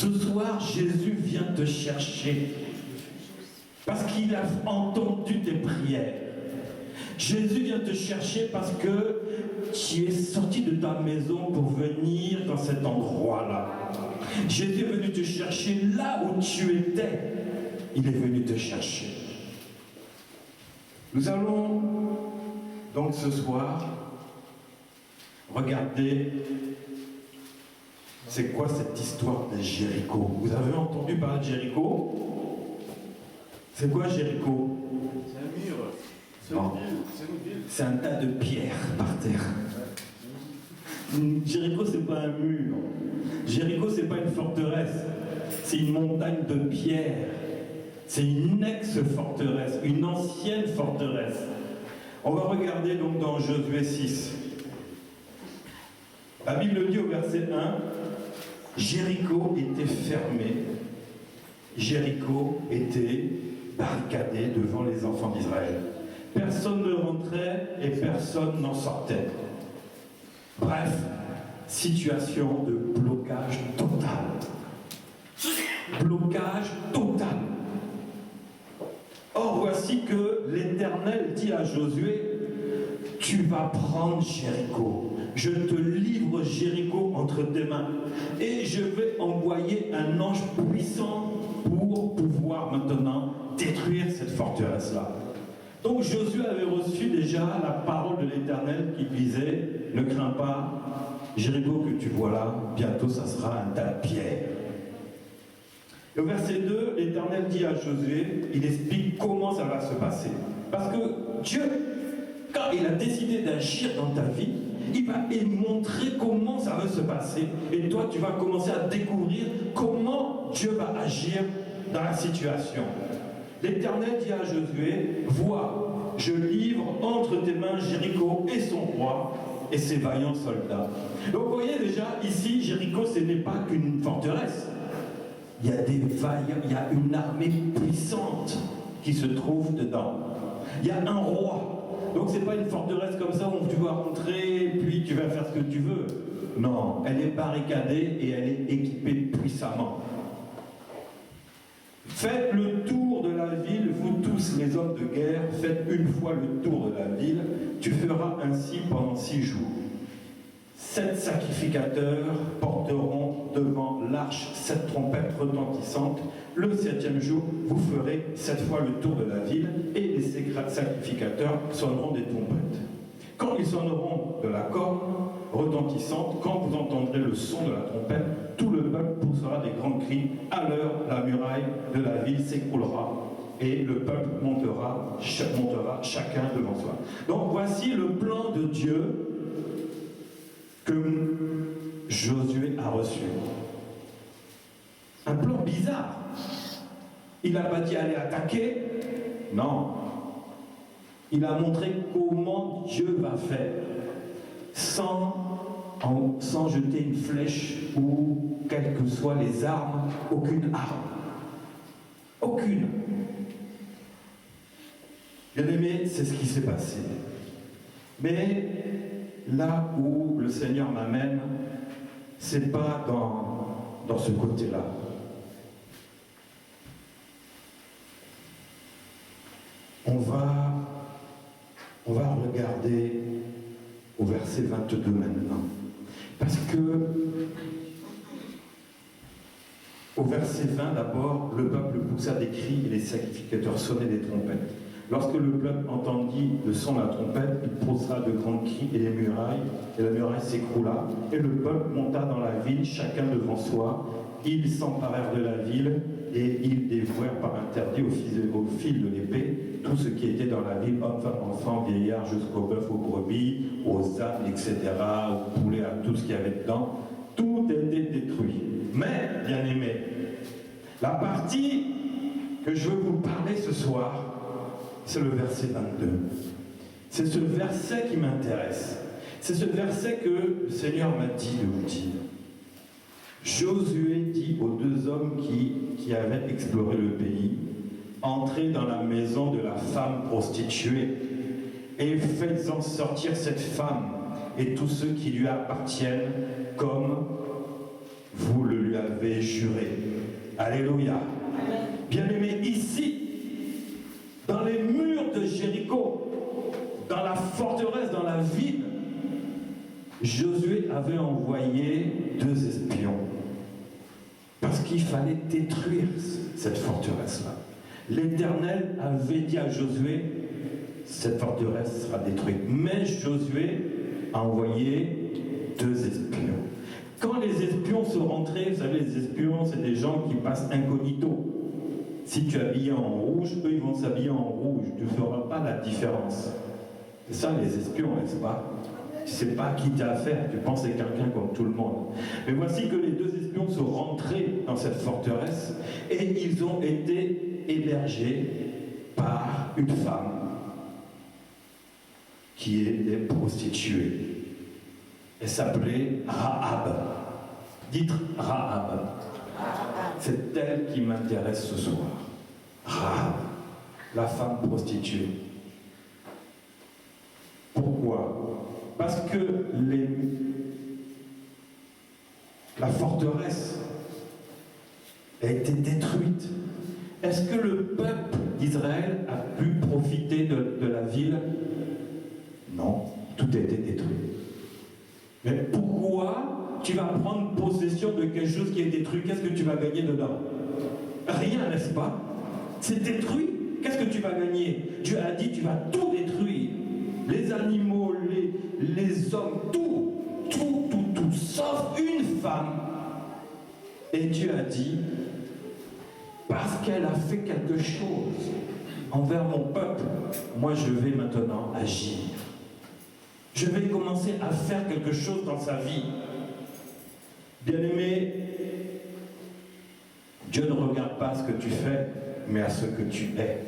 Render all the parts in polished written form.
Ce soir, Jésus vient te chercher parce qu'il a entendu tes prières. Jésus vient te chercher parce que tu es sorti de ta maison pour venir dans cet endroit-là. Jésus est venu te chercher là où tu étais. Il est venu te chercher. Nous allons donc ce soir regarder c'est quoi cette histoire de Jéricho. Vous avez entendu parler de Jéricho? C'est quoi Jéricho? C'est un mur. C'est Non. une ville. C'est un tas de pierres par terre. Jéricho, c'est pas un mur. Jéricho, c'est pas une forteresse. C'est une montagne de pierres. C'est une ex-forteresse, une ancienne forteresse. On va regarder donc dans Josué 6. La Bible dit au verset 1, Jéricho était fermé. Jéricho était barricadé devant les enfants d'Israël. Personne ne rentrait et personne n'en sortait. Bref, situation de blocage total. Blocage total. Or, voici que l'Éternel dit à Josué, tu vas prendre Jéricho. Je te livre Jéricho entre tes mains. Et je vais envoyer un ange puissant pour pouvoir maintenant détruire cette forteresse-là. Donc Josué avait reçu déjà la parole de l'Éternel qui disait, ne crains pas, Jéricho que tu vois là, bientôt ça sera un tas de pierres. Et au verset 2, l'Éternel dit à Josué, il explique comment ça va se passer. Parce que Dieu, quand il a décidé d'agir dans ta vie, il va te montrer comment ça va se passer. Et toi, tu vas commencer à découvrir comment Dieu va agir dans la situation. L'Éternel dit à Josué, vois, je livre entre tes mains Jéricho et son roi et ses vaillants soldats. Donc vous voyez déjà, ici, Jéricho, ce n'est pas qu'une forteresse. Il y a des vaillants, il y a une armée puissante qui se trouve dedans. Il y a un roi. Donc c'est pas une forteresse comme ça où tu vas rentrer, puis tu vas faire ce que tu veux. Non, elle est barricadée et elle est équipée puissamment. Faites le tour de la ville, vous tous les hommes de guerre, faites une fois le tour de la ville. Tu feras ainsi pendant 6 jours. 7 sacrificateurs porteront devant l'arche 7 trompettes retentissantes. Le 7e jour, vous ferez 7 fois le tour de la ville et les sacrificateurs sonneront des trompettes. Quand ils sonneront de la corne retentissante, quand vous entendrez le son de la trompette, tout le peuple poussera des grands cris. Alors la muraille de la ville s'écroulera et le peuple montera chacun devant soi. Donc voici le plan de Dieu que Josué a reçu. Un plan bizarre. Il n'a pas dit aller attaquer. Non. Il a montré comment Dieu va faire sans jeter une flèche ou quelles que soient les armes, aucune arme. Aucune. Bien aimé, c'est ce qui s'est passé. Mais là où le Seigneur m'amène, c'est pas dans ce côté-là. On va regarder au verset 22 maintenant. Parce que au verset 20 d'abord, le peuple poussa des cris et les sacrificateurs sonnaient des trompettes. Lorsque le peuple entendit le son de la trompette, il poussa de grands cris et la muraille s'écroula, et le peuple monta dans la ville, chacun devant soi. Ils s'emparèrent de la ville, et ils dévouèrent par interdit au fil de l'épée tout ce qui était dans la ville, hommes, femmes, enfants, vieillards, jusqu'aux bœufs, aux brebis, aux ânes, etc., aux poulets, à tout ce qu'il y avait dedans. Tout était détruit. Mais, bien aimé, la partie que je veux vous parler ce soir, c'est le verset 22. C'est ce verset qui m'intéresse. C'est ce verset que le Seigneur m'a dit de vous dire. Josué dit aux 2 hommes qui avaient exploré le pays, entrez dans la maison de la femme prostituée et faites-en sortir cette femme et tous ceux qui lui appartiennent comme vous le lui avez juré. Alléluia. Bien-aimés, ici, dans les murs de Jéricho, dans la forteresse, dans la ville, Josué avait envoyé 2 espions. Parce qu'il fallait détruire cette forteresse-là. L'Éternel avait dit à Josué, cette forteresse sera détruite. Mais Josué a envoyé 2 espions. Quand les espions sont rentrés, vous savez, les espions, c'est des gens qui passent incognito. Si tu es habillé en rouge, eux, ils vont s'habiller en rouge. Tu ne feras pas la différence. C'est ça, les espions, n'est-ce pas? Tu ne sais pas à qui tu as affaire, tu penses que c'est quelqu'un comme tout le monde. Mais voici que les 2 espions sont rentrés dans cette forteresse et ils ont été hébergés par une femme qui était prostituée. Elle s'appelait Rahab. Dites Rahab. C'est elle qui m'intéresse ce soir. Rahab, la femme prostituée. Pourquoi? Parce que la forteresse a été détruite. Est-ce que le peuple d'Israël a pu profiter de la ville? Non, tout a été détruit. Mais pourquoi tu vas prendre possession de quelque chose qui est détruit? Qu'est-ce que tu vas gagner dedans? Rien, n'est-ce pas? C'est détruit. Qu'est-ce que tu vas gagner? Dieu a dit, tu vas tout détruire. Les animaux, les hommes, tout, sauf une femme. Et Dieu a dit, parce qu'elle a fait quelque chose envers mon peuple, moi je vais maintenant agir. Je vais commencer à faire quelque chose dans sa vie. Bien-aimé, Dieu ne regarde pas ce que tu fais, mais à ce que tu es.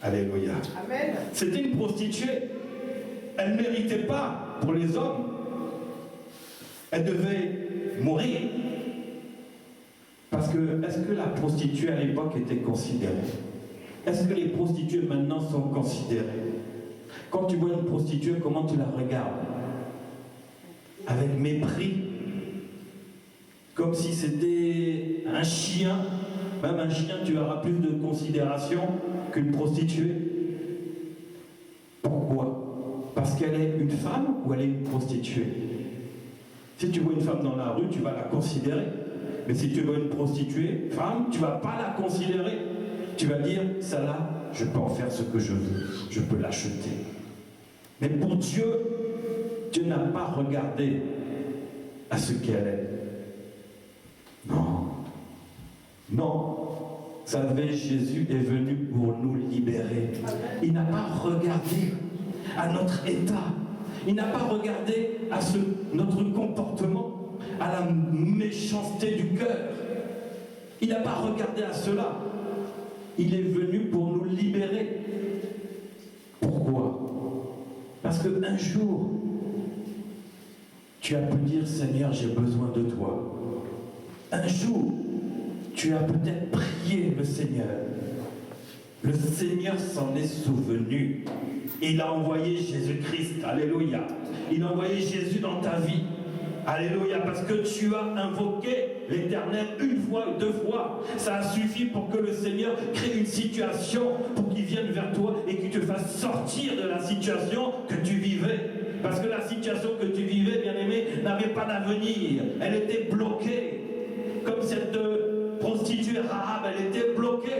Alléluia. Amen. C'était une prostituée. Elle ne méritait pas pour les hommes. Elle devait mourir. Parce que, est-ce que la prostituée à l'époque était considérée? Est-ce que les prostituées maintenant sont considérées? Quand tu vois une prostituée, comment tu la regardes? Avec mépris. Comme si c'était un chien. Même un chien, tu auras plus de considération qu'une prostituée. Pourquoi? Parce qu'elle est une femme ou elle est une prostituée? Si tu vois une femme dans la rue, tu vas la considérer. Mais si tu vois une prostituée, femme, tu ne vas pas la considérer. Tu vas dire, celle-là, je peux en faire ce que je veux. Je peux l'acheter. Mais pour Dieu, Dieu n'a pas regardé à ce qu'elle est. Non. Non. Vous savez, Jésus est venu pour nous libérer. Il n'a pas regardé à notre état. Il n'a pas regardé à notre comportement, à la méchanceté du cœur. Il n'a pas regardé à cela. Il est venu pour nous libérer. Pourquoi? Parce qu'un jour, tu as pu dire, Seigneur, j'ai besoin de toi. Un jour, tu as peut-être prié le Seigneur. Le Seigneur s'en est souvenu. Il a envoyé Jésus-Christ. Alléluia. Il a envoyé Jésus dans ta vie. Alléluia. Parce que tu as invoqué l'Éternel une fois, 2 fois. Ça a suffi pour que le Seigneur crée une situation pour qu'il vienne vers toi et qu'il te fasse sortir de la situation que tu vivais. Parce que la situation que tu vivais, bien-aimé, n'avait pas d'avenir. Elle était bloquée. Comme cette prostituée Rahab, elle était bloquée.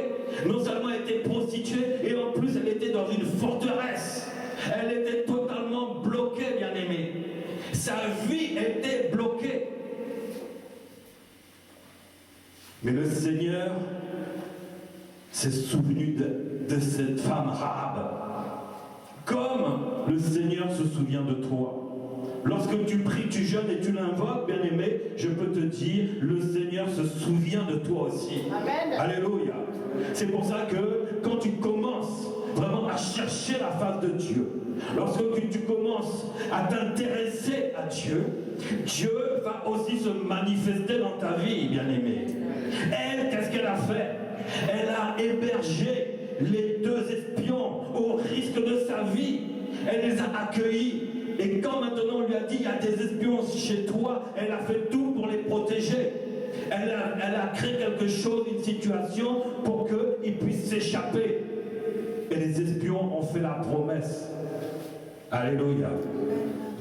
Non seulement elle était prostituée, et en plus elle était dans une forteresse. Elle était totalement bloquée, bien-aimée. Sa vie était bloquée. Mais le Seigneur s'est souvenu de cette femme Rahab. Comme le Seigneur se souvient de toi. Lorsque tu pries, tu jeûnes et tu l'invoques, bien-aimé, je peux te dire, le Seigneur se souvient de toi aussi. Amen. Alléluia. C'est pour ça que quand tu commences vraiment à chercher la face de Dieu, lorsque tu commences à t'intéresser à Dieu, Dieu va aussi se manifester dans ta vie, bien-aimé. Elle, qu'est-ce qu'elle a fait? Elle a hébergé les 2 espions au risque de sa vie. Elle les a accueillis. Et quand maintenant on lui a dit, il y a des espions chez toi, elle a fait tout pour les protéger. Elle a créé quelque chose, une situation pour qu'ils puissent s'échapper. Et les espions ont fait la promesse. Alléluia.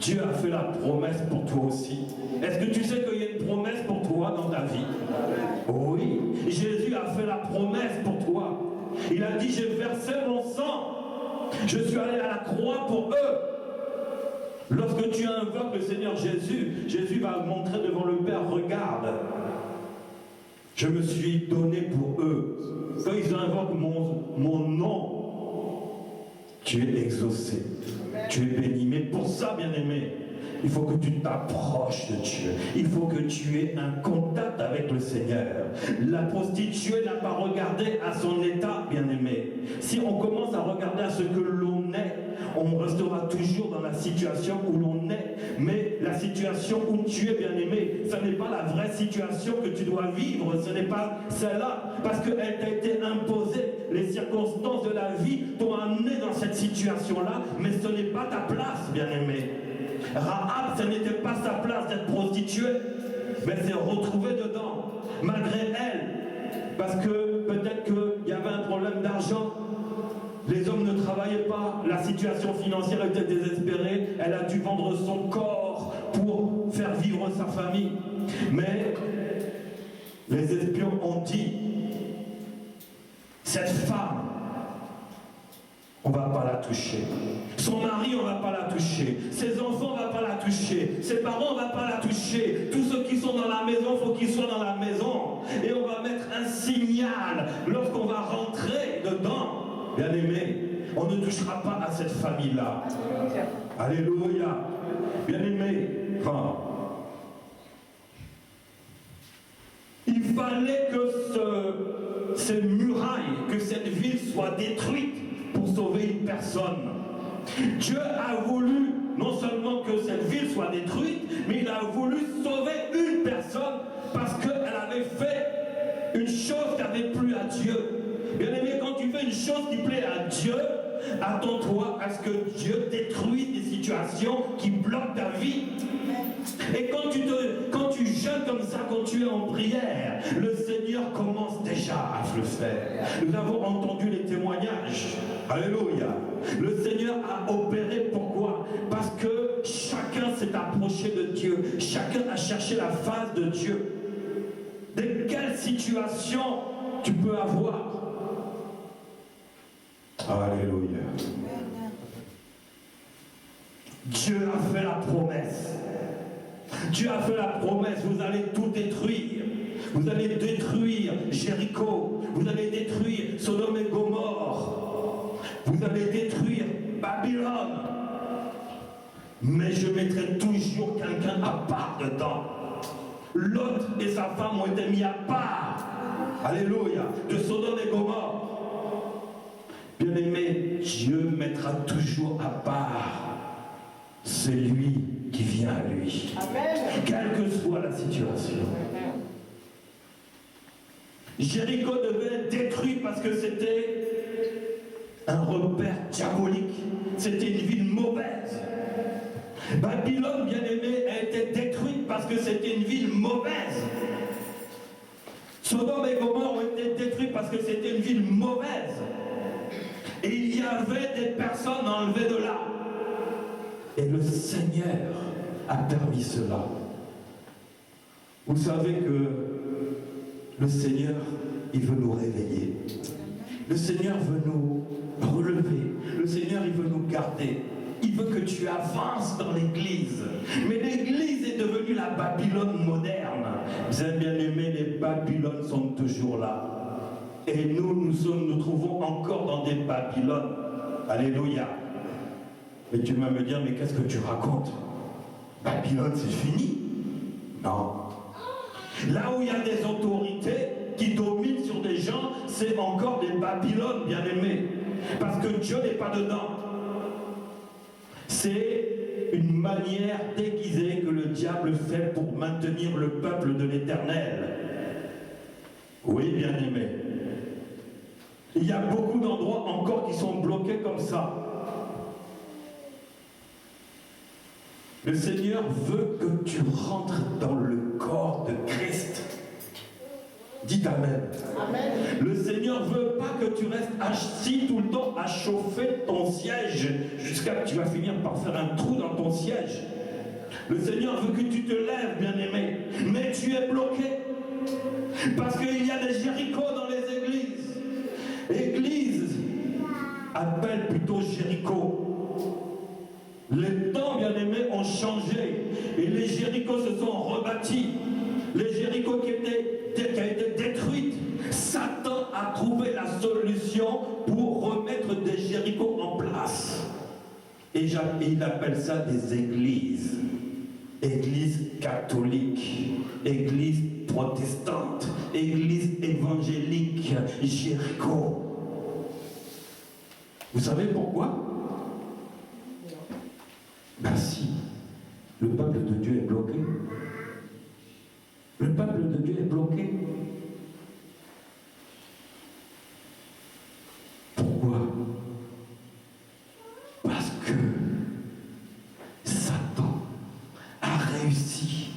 Dieu a fait la promesse pour toi aussi. Est-ce que tu sais qu'il y a une promesse pour toi dans ta vie? Oui. Jésus a fait la promesse pour toi. Il a dit, j'ai versé mon sang. Je suis allé à la croix pour eux. Lorsque tu invoques le Seigneur Jésus, Jésus va montrer devant le Père, regarde, je me suis donné pour eux. Quand ils invoquent mon nom, tu es exaucé, tu es béni. Mais pour ça, bien-aimé, il faut que tu t'approches de Dieu. Il faut que tu aies un contact avec le Seigneur. La prostituée n'a pas regardé à son état, bien-aimé. Si on commence à regarder à ce que l'on est, on restera toujours dans la situation où l'on est. Mais la situation où tu es, bien-aimé, ce n'est pas la vraie situation que tu dois vivre. Ce n'est pas celle-là. Parce qu'elle t'a été imposée. Les circonstances de la vie t'ont amené dans cette situation-là. Mais ce n'est pas ta place, bien-aimé. Rahab, ce n'était pas sa place d'être prostituée, mais elle s'est retrouvée dedans, malgré elle, parce que peut-être qu'il y avait un problème d'argent, les hommes ne travaillaient pas, la situation financière était désespérée, elle a dû vendre son corps pour faire vivre sa famille. Mais les espions ont dit, cette femme, on ne va pas la toucher. Son mari, on ne va pas la toucher. Ses enfants, on ne va pas la toucher. Ses parents, on ne va pas la toucher. Tous ceux qui sont dans la maison, il faut qu'ils soient dans la maison. Et on va mettre un signal lorsqu'on va rentrer dedans. Bien aimé, on ne touchera pas à cette famille-là. Alléluia. Bien aimé, il fallait que ces murailles, que cette ville soit détruite pour sauver une personne. Dieu a voulu non seulement que cette ville soit détruite, mais il a voulu sauver une personne parce qu'elle avait fait une chose qui avait plu à Dieu. Bien aimé, quand tu fais une chose qui plaît à Dieu, attends-toi à ce que Dieu détruise des situations qui bloquent ta vie. Et quand tu jeûnes comme ça, quand tu es en prière, le Seigneur commence déjà à le faire. Nous avons entendu les témoignages. Alléluia. Le Seigneur a opéré. Pourquoi? Parce que chacun s'est approché de Dieu. Chacun a cherché la face de Dieu. De quelle situation tu peux avoir? Alléluia. Dieu a fait la promesse. Dieu a fait la promesse, vous allez tout détruire. Vous allez détruire Jéricho. Vous allez détruire Sodome et Gomorrhe. Vous allez détruire Babylone. Mais je mettrai toujours quelqu'un à part dedans. Lot et sa femme ont été mis à part. Alléluia. De Sodome et Gomorrhe. Bien-aimé, Dieu mettra toujours à part celui qui vient à lui. Amen. Quelle que soit la situation. Jéricho devait être détruit parce que c'était un repère diabolique. C'était une ville mauvaise. Babylone, bien-aimée, a été détruite parce que c'était une ville mauvaise. Sodome et Gomorrhe ont été détruits parce que c'était une ville mauvaise. Et il y avait des personnes enlevées de là. Et le Seigneur a permis cela. Vous savez que le Seigneur, il veut nous réveiller. Le Seigneur veut nous relever. Le Seigneur, il veut nous garder. Il veut que tu avances dans l'église. Mais l'église est devenue la Babylone moderne. Bien aimés, les Babylones sont toujours là. Et nous trouvons encore dans des Babylones. Alléluia. Et tu vas me dire, mais qu'est-ce que tu racontes? Babylone, c'est fini? Non. Là où il y a des autorités qui dominent sur des gens, c'est encore des Babylones, bien-aimés. Parce que Dieu n'est pas dedans. C'est une manière déguisée que le diable fait pour maintenir le peuple de l'Éternel. Oui, bien-aimés. Il y a beaucoup d'endroits encore qui sont bloqués comme ça. Le Seigneur veut que tu rentres dans le corps de Christ. Dites Amen. Amen. Le Seigneur ne veut pas que tu restes assis tout le temps à chauffer ton siège jusqu'à ce que tu vas finir par faire un trou dans ton siège. Le Seigneur veut que tu te lèves, bien-aimé, mais tu es bloqué. Parce qu'il y a des Jérichos dans les églises. Église appelle plutôt Jéricho. Les temps, bien-aimés, ont changé et les Jérichos se sont rebâtis. Les Jérichos qui a été détruite, Satan a trouvé la solution pour remettre des Jérichos en place. Et il appelle ça des églises. Église catholique, église protestante, église évangélique, Jéricho. Vous savez pourquoi? Ben si, le peuple de Dieu est bloqué. Le peuple de Dieu est bloqué. Pourquoi? Parce que Satan a réussi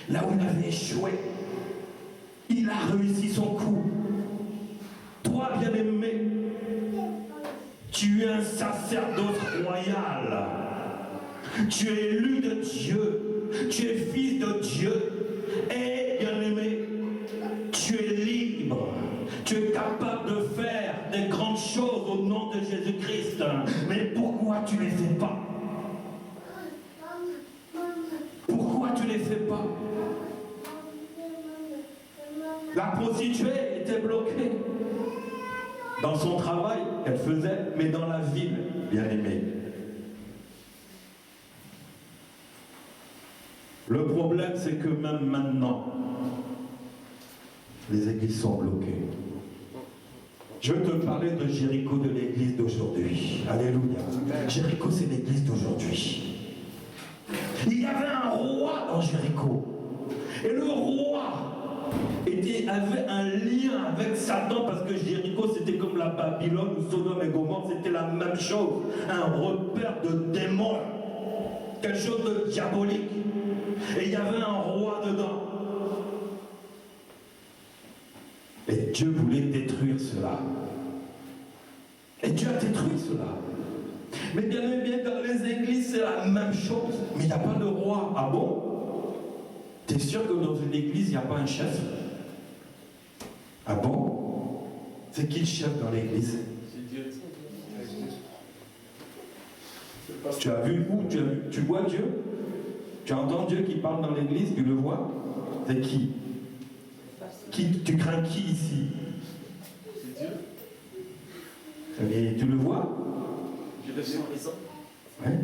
là où il avait échoué. Il a réussi son coup. Toi, bien-aimé, tu es un sacerdoce royal. Tu es élu de Dieu. Tu es fils de Dieu. Et, bien-aimé, tu es libre. Tu es capable de faire des grandes choses au nom de Jésus-Christ. Mais pourquoi tu ne les fais pas? Pourquoi tu ne les fais pas? La prostituée était bloquée dans son travail qu'elle faisait, mais dans la ville, bien-aimé. Le problème, c'est que même maintenant, les églises sont bloquées. Je veux te parler de Jéricho, de l'église d'aujourd'hui. Alléluia. Jéricho, c'est l'église d'aujourd'hui. Il y avait un roi dans Jéricho. Et le roi avait un lien avec Satan, parce que Jéricho, c'était comme la Babylone ou Sodome et Gomorrhe, c'était la même chose. Un repère de démons. Quelque chose de diabolique. Et il y avait un roi dedans. Et Dieu voulait détruire cela. Et Dieu a détruit cela. Mais bien dans les églises, c'est la même chose. Mais il n'y a pas de roi. Ah bon? Tu es sûr que dans une église, il n'y a pas un chef? Ah bon? C'est qui le chef dans l'église? C'est Dieu. Tu as vu où? Tu vois Dieu? Tu entends Dieu qui parle dans l'église? Tu le vois? C'est qui? Tu crains qui ici? C'est Dieu. Mais tu le vois? Je reste présent. Ouais.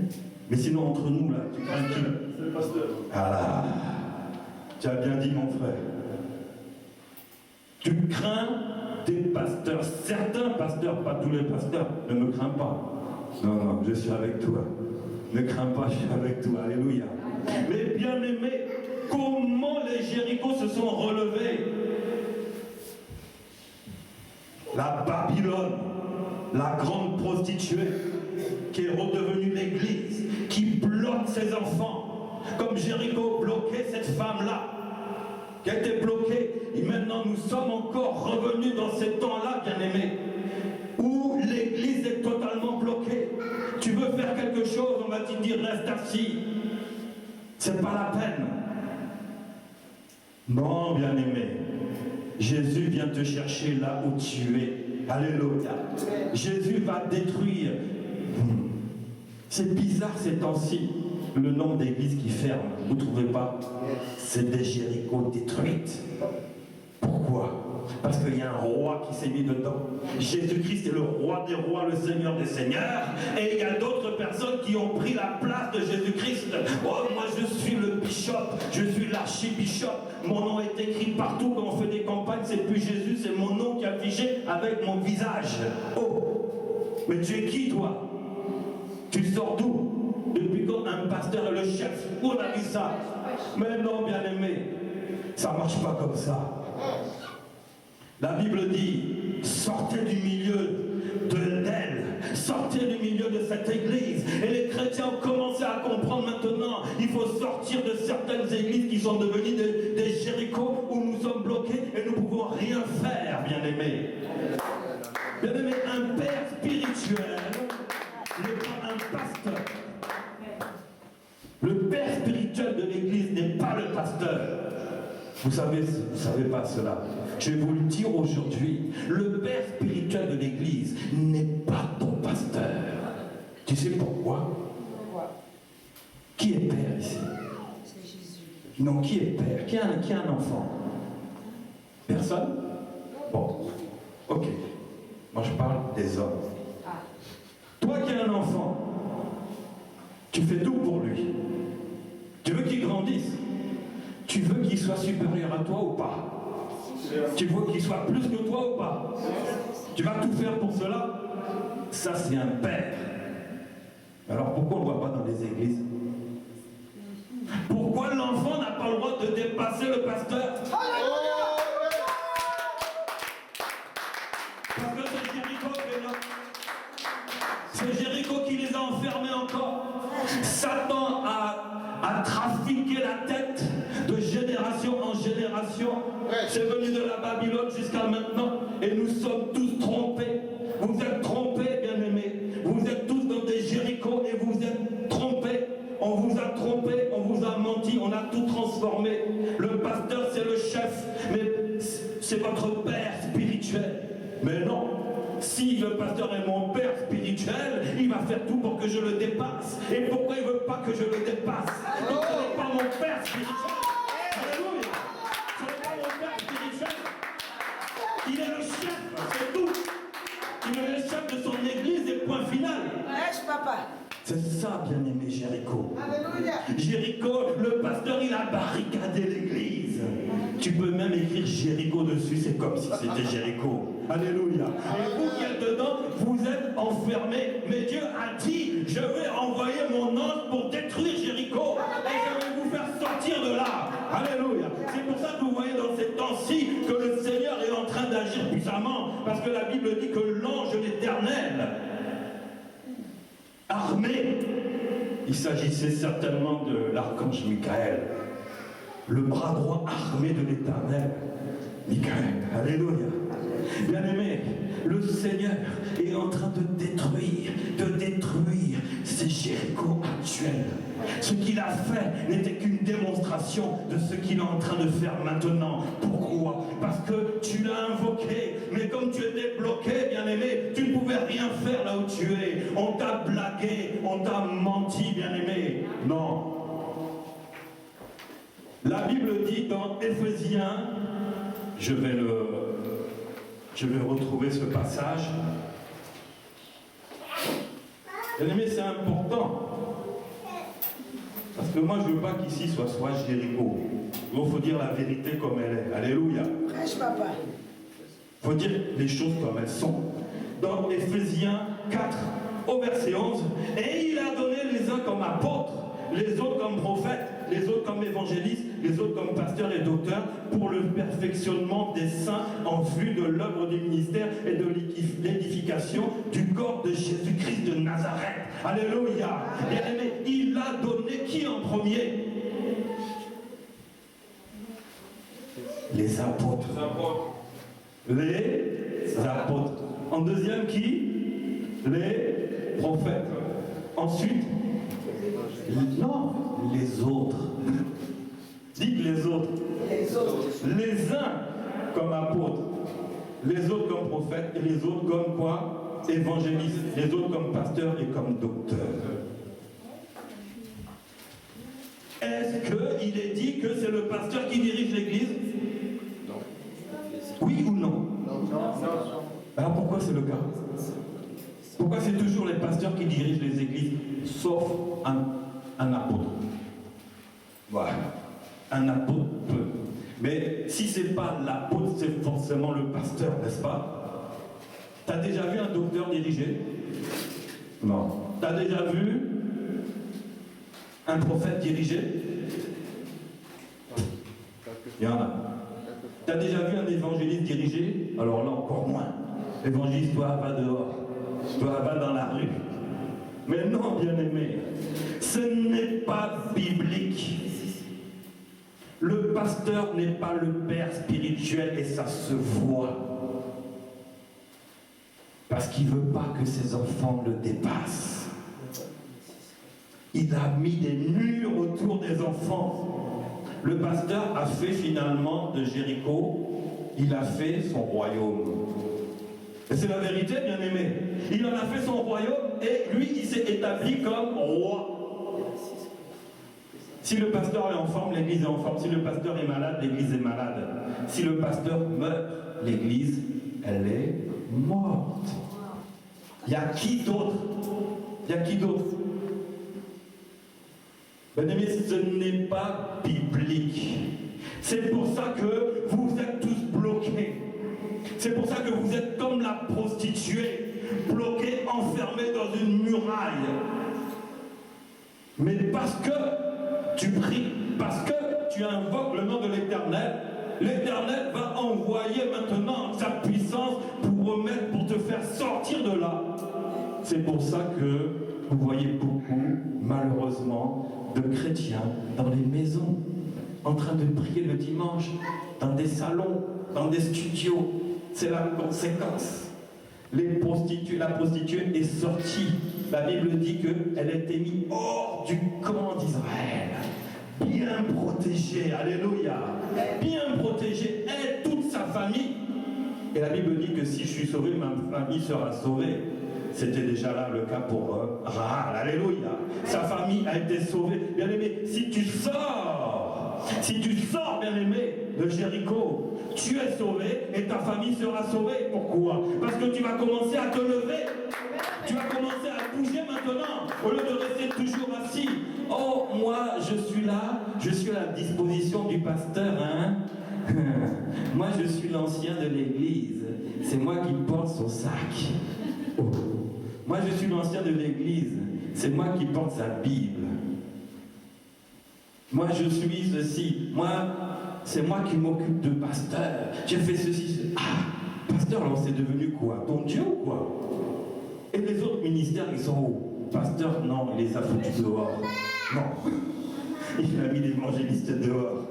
Mais sinon, entre nous, là, tu crains qui? C'est le pasteur. Ah là, tu as bien dit, mon frère. Tu crains des pasteurs. Certains pasteurs, pas tous les pasteurs, ne me crains pas. Non, je suis avec toi. Ne crains pas, je suis avec toi. Alléluia. Mais bien aimé, comment les Jérichos se sont relevés? La Babylone, la grande prostituée, qui est redevenue l'église, qui bloque ses enfants, comme Jéricho bloquait cette femme-là, qui a été bloquée. Et maintenant, nous sommes encore revenus dans ces temps-là, bien-aimés, où l'église est totalement bloquée. Tu veux faire quelque chose, on va te dire reste assis. C'est pas la peine. Non, bien-aimé, Jésus vient te chercher là où tu es. Alléluia. Jésus va détruire. C'est bizarre ces temps-ci, le nombre d'églises qui ferment. Vous ne trouvez pas? C'est des Jérichos détruites. Pourquoi? Parce qu'il y a un roi qui s'est mis dedans. Jésus-Christ est le roi des rois, le Seigneur des seigneurs. Et il y a d'autres personnes qui ont pris la place de Jésus-Christ. Oh, moi je suis le bishop, je suis l'archibishop. Mon nom est écrit partout quand on fait des campagnes. C'est plus Jésus, c'est mon nom qui est affiché avec mon visage. Oh, mais tu es qui toi? Tu sors d'où? Depuis quand un pasteur est le chef? Où on a dit ça? Mais non, bien-aimé, ça ne marche pas comme ça. La Bible dit, sortez du milieu d'elle, sortez du milieu de cette église. Et les chrétiens ont commencé à comprendre maintenant, il faut sortir de certaines églises qui sont devenues des Jéricho où nous sommes bloqués et nous ne pouvons rien faire, bien-aimés. Bien-aimés, un père spirituel n'est pas un pasteur. Le père spirituel de l'église n'est pas le pasteur. Vous savez pas cela. Je vais vous le dire aujourd'hui. Le père spirituel de l'église n'est pas ton pasteur. Tu sais pourquoi? Qui est père ici? C'est Jésus. Non, qui est père? Qui a un enfant? Personne? Bon, ok. Moi je parle des hommes. Toi qui as un enfant, tu fais tout pour lui. Tu veux qu'il grandisse. Tu veux qu'il soit supérieur à toi ou pas? Tu veux qu'il soit plus que toi ou pas? Tu vas tout faire pour cela? Ça, c'est un père. Alors pourquoi on ne le voit pas dans les églises? Pourquoi l'enfant n'a pas le droit de dépasser le pasteur? Parce que c'est Jéricho qui est là. C'est Jéricho qui les a enfermés encore. Satan a trafiqué la tête de génération en génération. C'est venu de la Babylone jusqu'à maintenant. Et nous sommes tous trompés. Vous êtes trompés, bien-aimés. Vous êtes tous dans des Jéricho et vous êtes trompés. On vous a trompé, on vous a menti, on a tout transformé. Le pasteur, c'est le chef, mais c'est votre père spirituel. Mais non, si le pasteur est mon père spirituel, il va faire tout pour que je le dépasse. Et pourquoi il ne veut pas que je le dépasse? Il n'est pas mon père spirituel. Alléluia. Ce n'est pas mon père spirituel. Il est le chef, c'est tout. Il est le chef de son église et point final. Wesh, papa. C'est ça, bien-aimé Jéricho. Alléluia. Jéricho, le pasteur, il a barricadé l'église. Tu peux même écrire Jéricho dessus, c'est comme si c'était Jéricho. Alléluia. Et vous qui êtes dedans, vous êtes enfermés. Mais Dieu a dit, je vais envoyer mon ange pour détruire Jéricho. Et je vais vous faire sortir de là. Alléluia. C'est pour ça que vous voyez dans ces temps-ci que le Seigneur est en train d'agir puissamment. Parce que la Bible dit que l'ange de l'Éternel, armé, il s'agissait certainement de l'archange Michael, le bras droit armé de l'Éternel, Michael. Alléluia. Bien-aimé, le Seigneur est en train de détruire ces Jéricho actuels. Ce qu'il a fait n'était qu'une démonstration de ce qu'il est en train de faire maintenant. Pourquoi? Parce que tu l'as invoqué, mais comme tu étais bloqué, bien-aimé, tu ne pouvais rien faire là où tu es. On t'a blagué, on t'a menti, bien-aimé. Non. La Bible dit dans Éphésiens, je vais retrouver ce passage. Bien-aimé, c'est important. Parce que moi, je ne veux pas qu'ici soit Jéricho. Il faut dire la vérité comme elle est. Alléluia. Wesh, papa. Il faut dire les choses comme elles sont. Dans Éphésiens 4, au verset 11, et il a donné les uns comme apôtres, les autres comme prophètes, les autres comme évangélistes, les autres comme pasteurs et docteurs, pour le perfectionnement des saints en vue de l'œuvre du ministère et de l'édification du corps de Jésus-Christ de Nazareth. Alléluia. Bien-aimé, il a donné qui en premier? Les apôtres. Les apôtres. En deuxième, qui? Les prophètes. Ensuite, non, les autres. Dites les autres. Les autres. Les uns comme apôtres, les autres comme prophètes, et les autres comme quoi? Évangélistes, les autres comme pasteurs et comme docteurs. Est-ce qu'il est dit que c'est le pasteur qui dirige l'église? Non. Oui ou non? Alors pourquoi c'est le cas? Pourquoi c'est toujours les pasteurs qui dirigent les églises, sauf un apôtre? Voilà. Un apôtre peut. Mais si ce n'est pas l'apôtre, c'est forcément le pasteur, n'est-ce pas? Tu as déjà vu un docteur diriger? Non. Tu as déjà vu un prophète diriger? Il y en a. Tu as déjà vu un évangéliste diriger? Alors là, encore moins. Évangéliste, toi, va dehors. tu vas pas dans la rue. Mais non, bien-aimé, ce n'est pas biblique. Le pasteur n'est pas le père spirituel et ça se voit. Parce qu'il ne veut pas que ses enfants le dépassent. Il a mis des murs autour des enfants. Le pasteur a fait finalement de Jéricho, il a fait son royaume. Et c'est la vérité, bien-aimé. Il en a fait son royaume et lui, il s'est établi comme roi. Si le pasteur est en forme, l'église est en forme. Si le pasteur est malade, l'église est malade. Si le pasteur meurt, l'église, elle est morte. Il y a qui d'autre? Il y a qui d'autre? Bien-aimé, ce n'est pas biblique. C'est pour ça que vous êtes tous bloqués. C'est pour ça que vous êtes comme la prostituée, bloquée, enfermée dans une muraille. Mais parce que tu pries, parce que tu invoques le nom de l'Éternel, l'Éternel va envoyer maintenant sa puissance pour te faire sortir de là. C'est pour ça que vous voyez beaucoup, malheureusement, de chrétiens dans les maisons, en train de prier le dimanche, dans des salons, dans des studios. C'est la conséquence. La prostituée est sortie. La Bible dit qu'elle a été mise hors du camp d'Israël. Bien protégée, alléluia. Bien protégée, elle, toute sa famille. Et la Bible dit que si je suis sauvé, ma famille sera sauvée. C'était déjà là le cas pour Rahab, alléluia. Sa famille a été sauvée. Bien-aimé, si tu sors, bien-aimé, de Jéricho, tu es sauvé et ta famille sera sauvée. Pourquoi? Parce que tu vas commencer à te lever. Tu vas commencer à bouger maintenant, au lieu de rester toujours assis. Oh, moi, je suis là, je suis à la disposition du pasteur, hein. Moi, je suis l'ancien de l'église. C'est moi qui porte son sac. Oh. Moi, je suis l'ancien de l'église. C'est moi qui porte sa Bible. Moi, je suis ceci. Moi, c'est moi qui m'occupe de pasteur. J'ai fait ceci. Ah, pasteur, alors c'est devenu quoi? Ton Dieu ou quoi? Et les autres ministères, ils sont où? Pasteur, non, il les a foutus dehors. Non. Il a mis l'évangéliste dehors.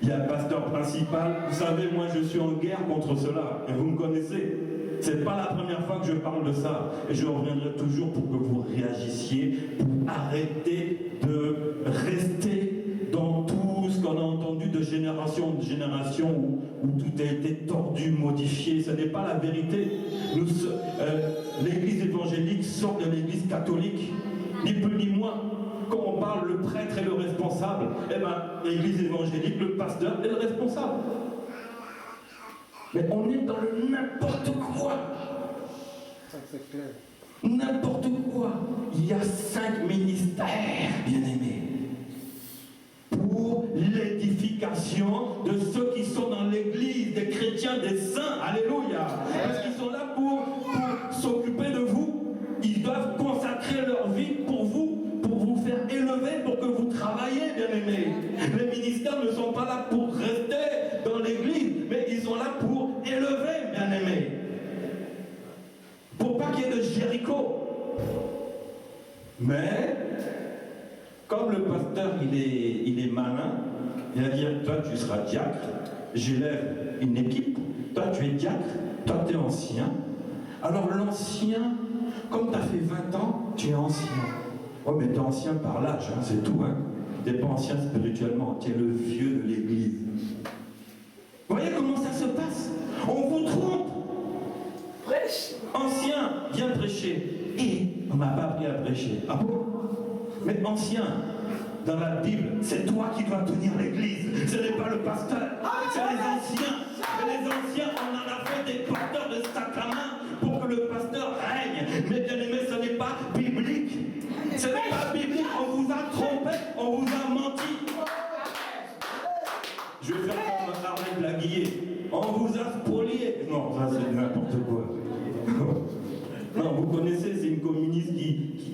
Il y a le pasteur principal. Vous savez, moi, je suis en guerre contre cela. Et vous me connaissez. C'est pas la première fois que je parle de ça. Et je reviendrai toujours pour que vous réagissiez, pour arrêter de rester dans tout ce qu'on a entendu de génération en génération où tout a été tordu, modifié. Ce n'est pas la vérité. L'église évangélique sort de l'église catholique, ni plus ni moins. Quand on parle le prêtre et le responsable, eh bien, l'église évangélique, le pasteur est le responsable. Mais on est dans le n'importe quoi. N'importe quoi. Il y a 5 ministères, bien-aimés, pour l'édification de ceux qui sont dans l'église, des chrétiens, des saints. Alléluia. Parce qu'ils sont là pour s'occuper de vous. Ils doivent consacrer leur vie pour vous faire élever, pour que vous travaillez, bien-aimés. Les ministères ne sont pas là pour rester dans l'église, mais ils sont là pour élever, bien-aimés. Pour pas qu'il y ait de Jéricho. Mais, comme le pasteur, il est malin, il va dire, toi tu seras diacre, j'élève une équipe, toi tu es diacre, toi tu es ancien. Alors l'ancien, comme tu as fait 20 ans, tu es ancien. Oh, mais tu es ancien par l'âge, hein, c'est tout. Hein. Tu n'es pas ancien spirituellement, tu es le vieux de l'église. Vous voyez comment ça se passe? On vous trompe. Prêche. Ancien, viens prêcher. Et on ne m'a pas appris à prêcher. Ah bon? Mais ancien, dans la Bible, c'est toi qui dois tenir l'église. Ce n'est pas le pasteur. C'est les anciens. Et les anciens, on en a fait des porteurs de sacrements pour que le pasteur règne. Mais bien aimé, ce n'est pas biblique. Ce n'est pas biblique. On vous a trompé, on vous a menti. Je vais faire comme Arlette Laguillet. On vous a spolié. Non, ça c'est n'importe quoi. Non, vous connaissez, c'est une communiste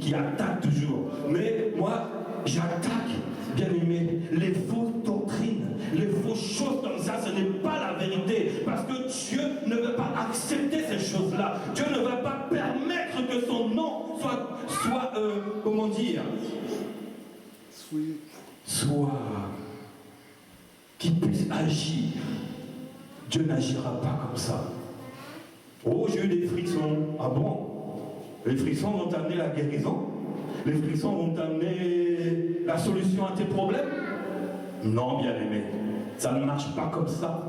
qui attaque toujours. Mais moi, j'attaque, bien aimé, les fausses doctrines, les fausses choses comme ça, ce n'est pas la vérité. Parce que Dieu ne veut pas accepter ces choses-là. Dieu ne va pas comment dire, soit qu'il puisse agir. Dieu n'agira pas comme ça. Oh, j'ai eu des frissons. Ah bon? Les frissons vont amener la guérison? Les frissons vont amener la solution à tes problèmes? Non, bien-aimé, ça ne marche pas comme ça.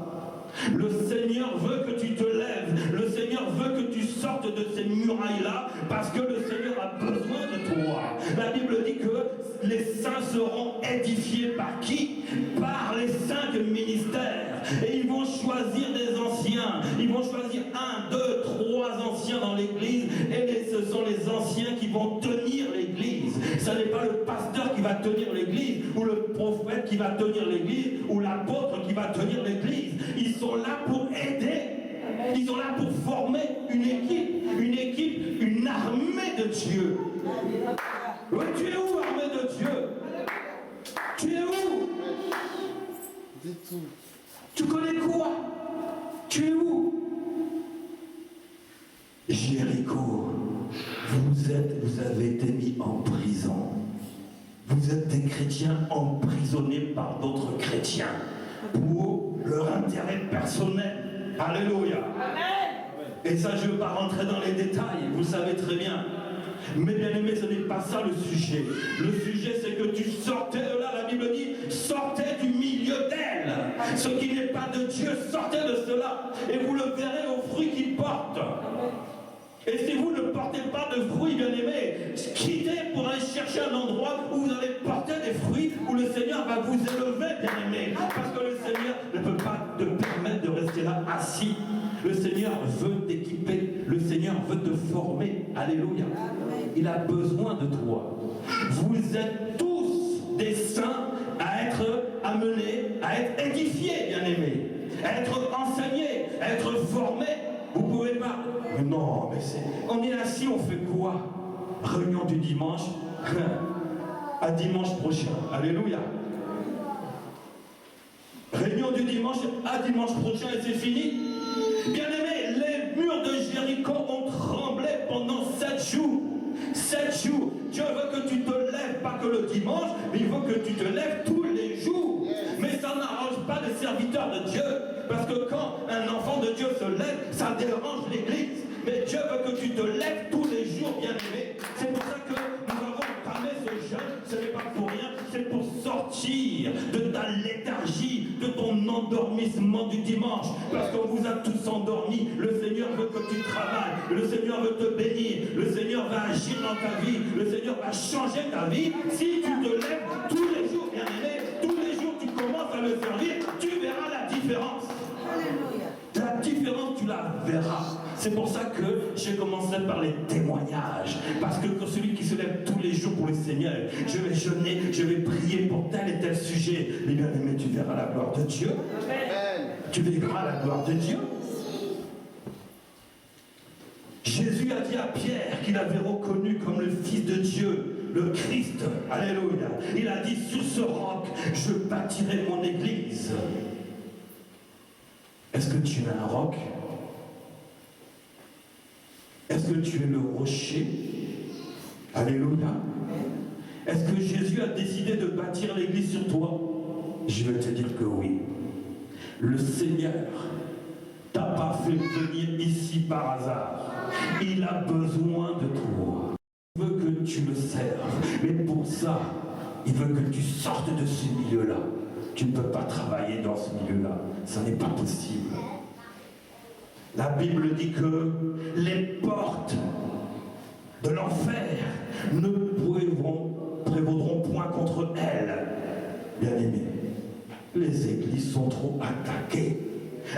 Le Seigneur veut que tu te lèves. Le Seigneur veut que tu sortes de ces murailles-là parce que le Seigneur a besoin de toi. La Bible dit que les saints seront édifiés par qui? Par les 5 ministères. Et ils vont choisir des anciens. Ils vont choisir 1, 2, 3 anciens dans l'église. Et ce sont les anciens qui vont tenir l'église. Ce n'est pas le pasteur qui va tenir l'église, ou le prophète qui va tenir l'église, ou l'apôtre qui va tenir l'église. Ils sont là pour aider. Ils sont là pour former une équipe, une armée de Dieu. Oui, tu es où, armée de Dieu? Tu es où? Tu connais quoi? Tu es où? Jéricho, vous avez été mis en prison. Vous êtes des chrétiens emprisonnés par d'autres chrétiens pour leur intérêt personnel. Alléluia. Amen. Et ça, je ne veux pas rentrer dans les détails, vous savez très bien. Mais bien aimé, ce n'est pas ça le sujet. Le sujet, c'est que tu sortais de là, la Bible dit, sortez du milieu d'elle. Ce qui n'est pas de Dieu, sortez de cela. Et vous le verrez aux fruits qu'il porte. Et si vous ne portez pas de fruits, bien aimés, quittez pour aller chercher un endroit où vous allez porter des fruits, où le Seigneur va vous élever, bien aimés. Parce que le Seigneur ne peut pas te permettre de rester là assis. Le Seigneur veut t'équiper, le Seigneur veut te former. Alléluia. Il a besoin de toi. Vous êtes tous des saints à être amenés, à être édifiés, bien aimés, à être enseignés, à être formés. Vous ne pouvez pas. Mais non, mais on est assis, on fait quoi? Réunion du dimanche à dimanche prochain. Alléluia. Réunion du dimanche à dimanche prochain et c'est fini. Bien aimé, les murs de Jéricho ont tremblé pendant 7 jours. 7 jours. Dieu veut que tu te lèves, pas que le dimanche, mais il veut que tu te lèves tous les jours. Mais ça n'arrange pas les serviteurs de Dieu. Parce que quand un enfant de Dieu se lève, ça dérange l'église. Mais Dieu veut que tu te lèves tous les jours, bien aimé. C'est pour ça que nous avons entamé ce jeûne. Ce n'est pas pour rien, c'est pour sortir de ta léthargie, de ton endormissement du dimanche. Parce qu'on vous a tous endormis. Le Seigneur veut que tu travailles. Le Seigneur veut te bénir. Le Seigneur va agir dans ta vie. Le Seigneur va changer ta vie. Si tu te lèves tous les jours, bien aimé, tous les jours tu commences à le servir, tu verras la différence. Alléluia. La différence, tu la verras. C'est pour ça que j'ai commencé par les témoignages. Parce que celui qui se lève tous les jours pour le Seigneur, je vais jeûner, je vais prier pour tel et tel sujet. Mais bien aimé, tu verras la gloire de Dieu. Amen. Tu verras la gloire de Dieu. Jésus a dit à Pierre qu'il avait reconnu comme le Fils de Dieu, le Christ. Alléluia. Il a dit, sur ce roc, je bâtirai mon église. Est-ce que tu es un roc? Est-ce que tu es le rocher? Alléluia. Est-ce que Jésus a décidé de bâtir l'église sur toi? Je vais te dire que oui. Le Seigneur t'a pas fait venir ici par hasard. Il a besoin de toi. Il veut que tu le serves. Mais pour ça, il veut que tu sortes de ce milieu-là. Tu ne peux pas travailler dans ce milieu-là. Ça n'est pas possible. La Bible dit que les portes de l'enfer ne prévaudront point contre elles. Bien aimé, les églises sont trop attaquées.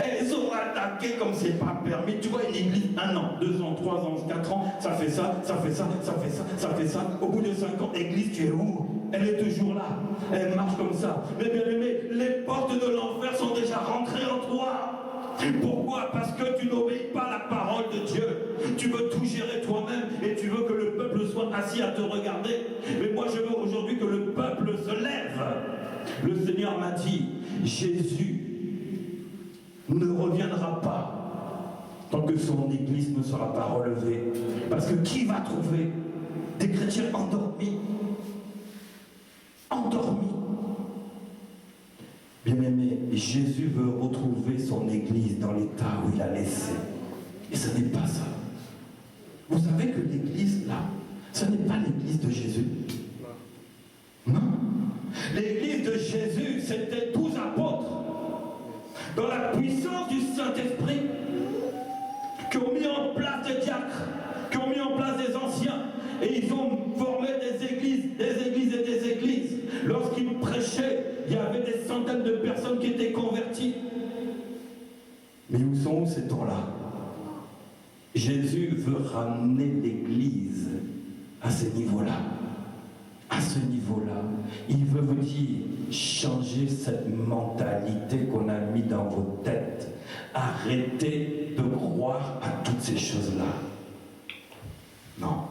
Elles sont attaquées comme c'est pas permis. Tu vois une église, 1 an, 2 ans, 3 ans, 4 ans, ça fait ça, ça fait ça, ça fait ça, ça fait ça. Au bout de 5 ans, l'église, tu es où? Elle est toujours là. Elle marche comme ça. Mais bien aimé, les portes de l'enfer sont déjà rentrées en toi. Pourquoi? Parce que tu n'obéis pas à la parole de Dieu. Tu veux tout gérer toi-même et tu veux que le peuple soit assis à te regarder. Mais moi je veux aujourd'hui que le peuple se lève. Le Seigneur m'a dit, Jésus ne reviendra pas tant que son église ne sera pas relevée. Parce que qui va trouver des chrétiens endormis. Endormis. Bien-aimé, Jésus veut retrouver son Église dans l'état où il a laissé. Et ce n'est pas ça. Vous savez que l'Église, là, ce n'est pas l'Église de Jésus. Non. L'Église de Jésus, c'était 12 apôtres, dans la puissance du Saint-Esprit, qui ont mis en place des diacres, qui ont mis en place des anciens, et ils ont formé des églises et des églises. Lorsqu'ils prêchaient, il y avait des centaines de personnes qui étaient converties. Mais où sont ces temps-là? Jésus veut ramener l'Église à ce niveau-là. À ce niveau-là. Il veut vous dire, changez cette mentalité qu'on a mis dans vos têtes. Arrêtez de croire à toutes ces choses-là. Non.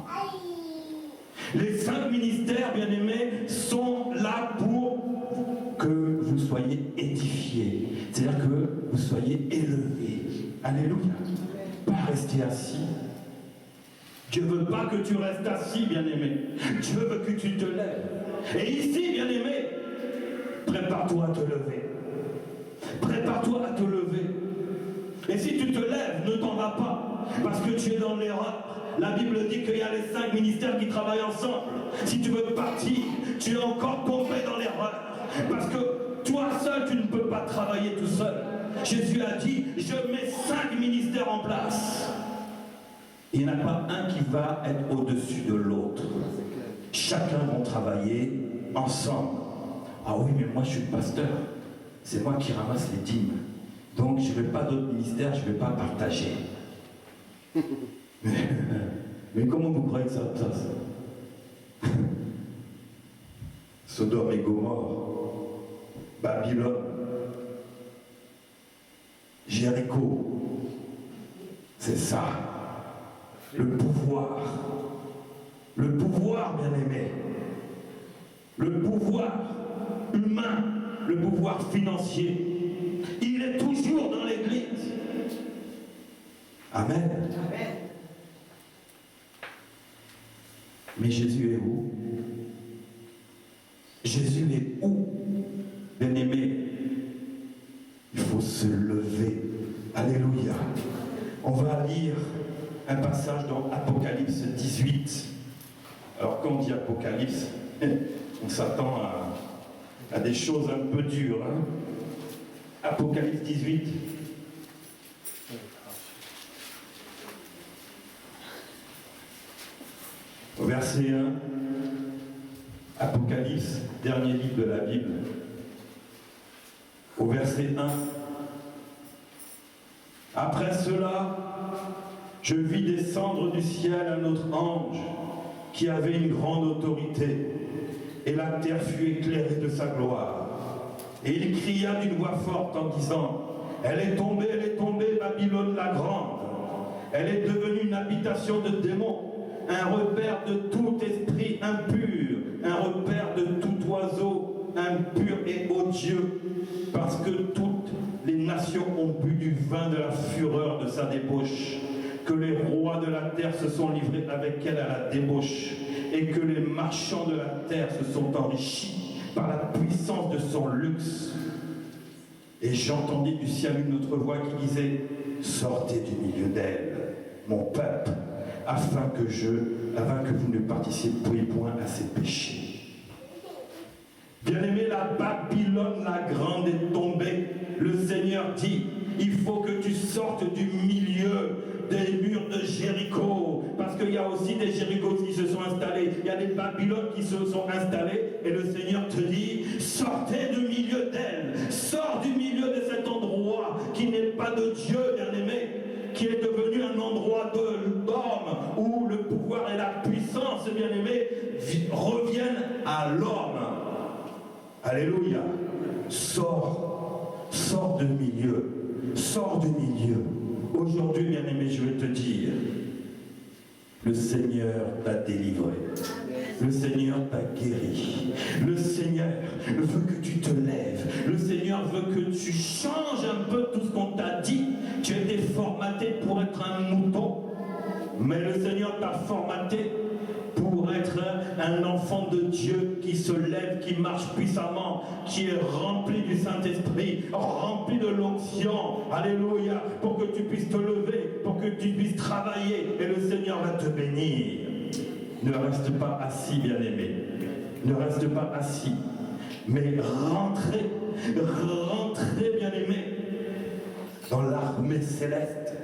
Les 5 ministères, bien-aimés, sont là pour que vous soyez édifiés. C'est-à-dire que vous soyez élevés. Alléluia. Pas rester assis. Dieu ne veut pas que tu restes assis, bien-aimé. Dieu veut que tu te lèves. Et ici, bien-aimé, prépare-toi à te lever. Prépare-toi à te lever. Et si tu te lèves, ne t'en vas pas, parce que tu es dans l'erreur. La Bible dit qu'il y a les 5 ministères qui travaillent ensemble. Si tu veux partir, tu es encore tombé dans l'erreur. Parce que toi seul, tu ne peux pas travailler tout seul. Jésus a dit, je mets 5 ministères en place. Il n'y en a pas un qui va être au-dessus de l'autre. Chacun va travailler ensemble. Ah oui, mais moi je suis pasteur. C'est moi qui ramasse les dîmes. Donc je ne veux pas d'autres ministères, je ne vais pas partager. Mais comment vous croyez que ça se passe? Sodome et Gomorrhe, Babylone, Jéricho, c'est ça. Le pouvoir, bien-aimé, le pouvoir humain, le pouvoir financier, il est toujours dans l'Église. Amen. Amen. Mais Jésus est où? Jésus est où? Bien-aimé, il faut se lever. Alléluia. On va lire un passage dans Apocalypse 18. Alors quand on dit Apocalypse, on s'attend à des choses un peu dures. Hein? Apocalypse 18. Au verset 1, Apocalypse, dernier livre de la Bible. Au verset 1. Après cela, je vis descendre du ciel un autre ange qui avait une grande autorité, et la terre fut éclairée de sa gloire. Et il cria d'une voix forte en disant, elle est tombée, Babylone la grande. Elle est devenue une habitation de démons, un repère de tout esprit impur, un repère de tout oiseau impur et odieux, parce que toutes les nations ont bu du vin de la fureur de sa débauche, que les rois de la terre se sont livrés avec elle à la débauche, et que les marchands de la terre se sont enrichis par la puissance de son luxe. Et j'entendis du ciel une autre voix qui disait, sortez du milieu d'elle, mon peuple, afin que vous ne participiez point à ses péchés. Bien-aimé, la Babylone la grande est tombée. Le Seigneur dit, il faut que tu sortes du milieu des murs de Jéricho, parce qu'il y a aussi des Jérichos qui se sont installés, il y a des Babylones qui se sont installés, et le Seigneur te dit, sortez du milieu d'elle, sors du milieu de cet endroit qui n'est pas de Dieu, bien-aimé, qui est devenu un endroit d'homme, où le pouvoir et la puissance, bien-aimé, reviennent à l'homme. Alléluia. Sors du milieu. Sors du milieu. Aujourd'hui, bien-aimé, je vais te dire, le Seigneur t'a délivré. Le Seigneur t'a guéri. Le Seigneur veut que tu te lèves. Le Seigneur veut que tu changes un peu tout ce qu'on t'a dit. Tu as été formaté pour être un mouton, mais le Seigneur t'a formaté pour pour être un enfant de Dieu qui se lève, qui marche puissamment, qui est rempli du Saint-Esprit, rempli de l'onction. Alléluia. Pour que tu puisses te lever, pour que tu puisses travailler et le Seigneur va te bénir. Ne reste pas assis, bien-aimé. Ne reste pas assis. Mais rentrez, bien-aimé, dans l'armée céleste.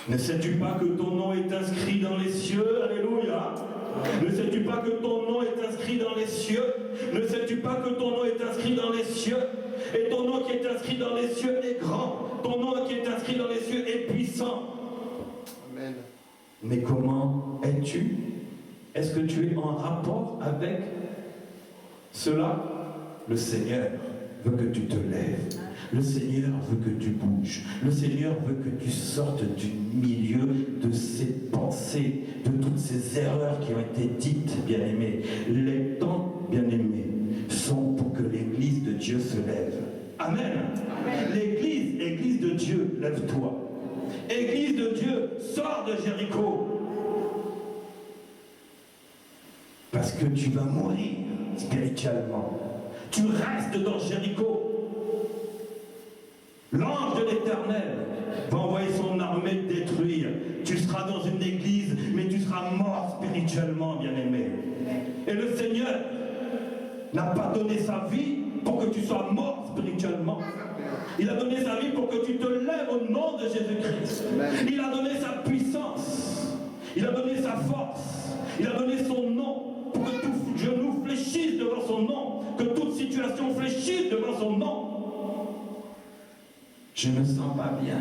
Ne sais-tu pas que ton nom est inscrit dans les cieux? Alléluia. Ne sais-tu pas que ton nom est inscrit dans les cieux? Ne sais-tu pas que ton nom est inscrit dans les cieux? Et ton nom qui est inscrit dans les cieux est grand. Ton nom qui est inscrit dans les cieux est puissant. Amen. Mais comment es-tu? Est-ce que tu es en rapport avec cela? Le Seigneur veut que tu te lèves. Le Seigneur veut que tu bouges. Le Seigneur veut que tu sortes du milieu de ces pensées, de toutes ces erreurs qui ont été dites, bien-aimés. Les temps, bien-aimés, sont pour que l'Église de Dieu se lève. Amen. Amen. Église de Dieu, lève-toi. Église de Dieu, sors de Jéricho. Parce que tu vas mourir spirituellement. Tu restes dans Jéricho. L'ange de l'Éternel va envoyer son armée te détruire. Tu seras dans une église, mais tu seras mort spirituellement, bien-aimé. Et le Seigneur n'a pas donné sa vie pour que tu sois mort spirituellement. Il a donné sa vie pour que tu te lèves au nom de Jésus-Christ. Il a donné sa puissance. Il a donné sa force. Il a donné son nom pour que tout genou fléchisse devant son nom. Que toute situation fléchisse devant son nom. Je me sens pas bien.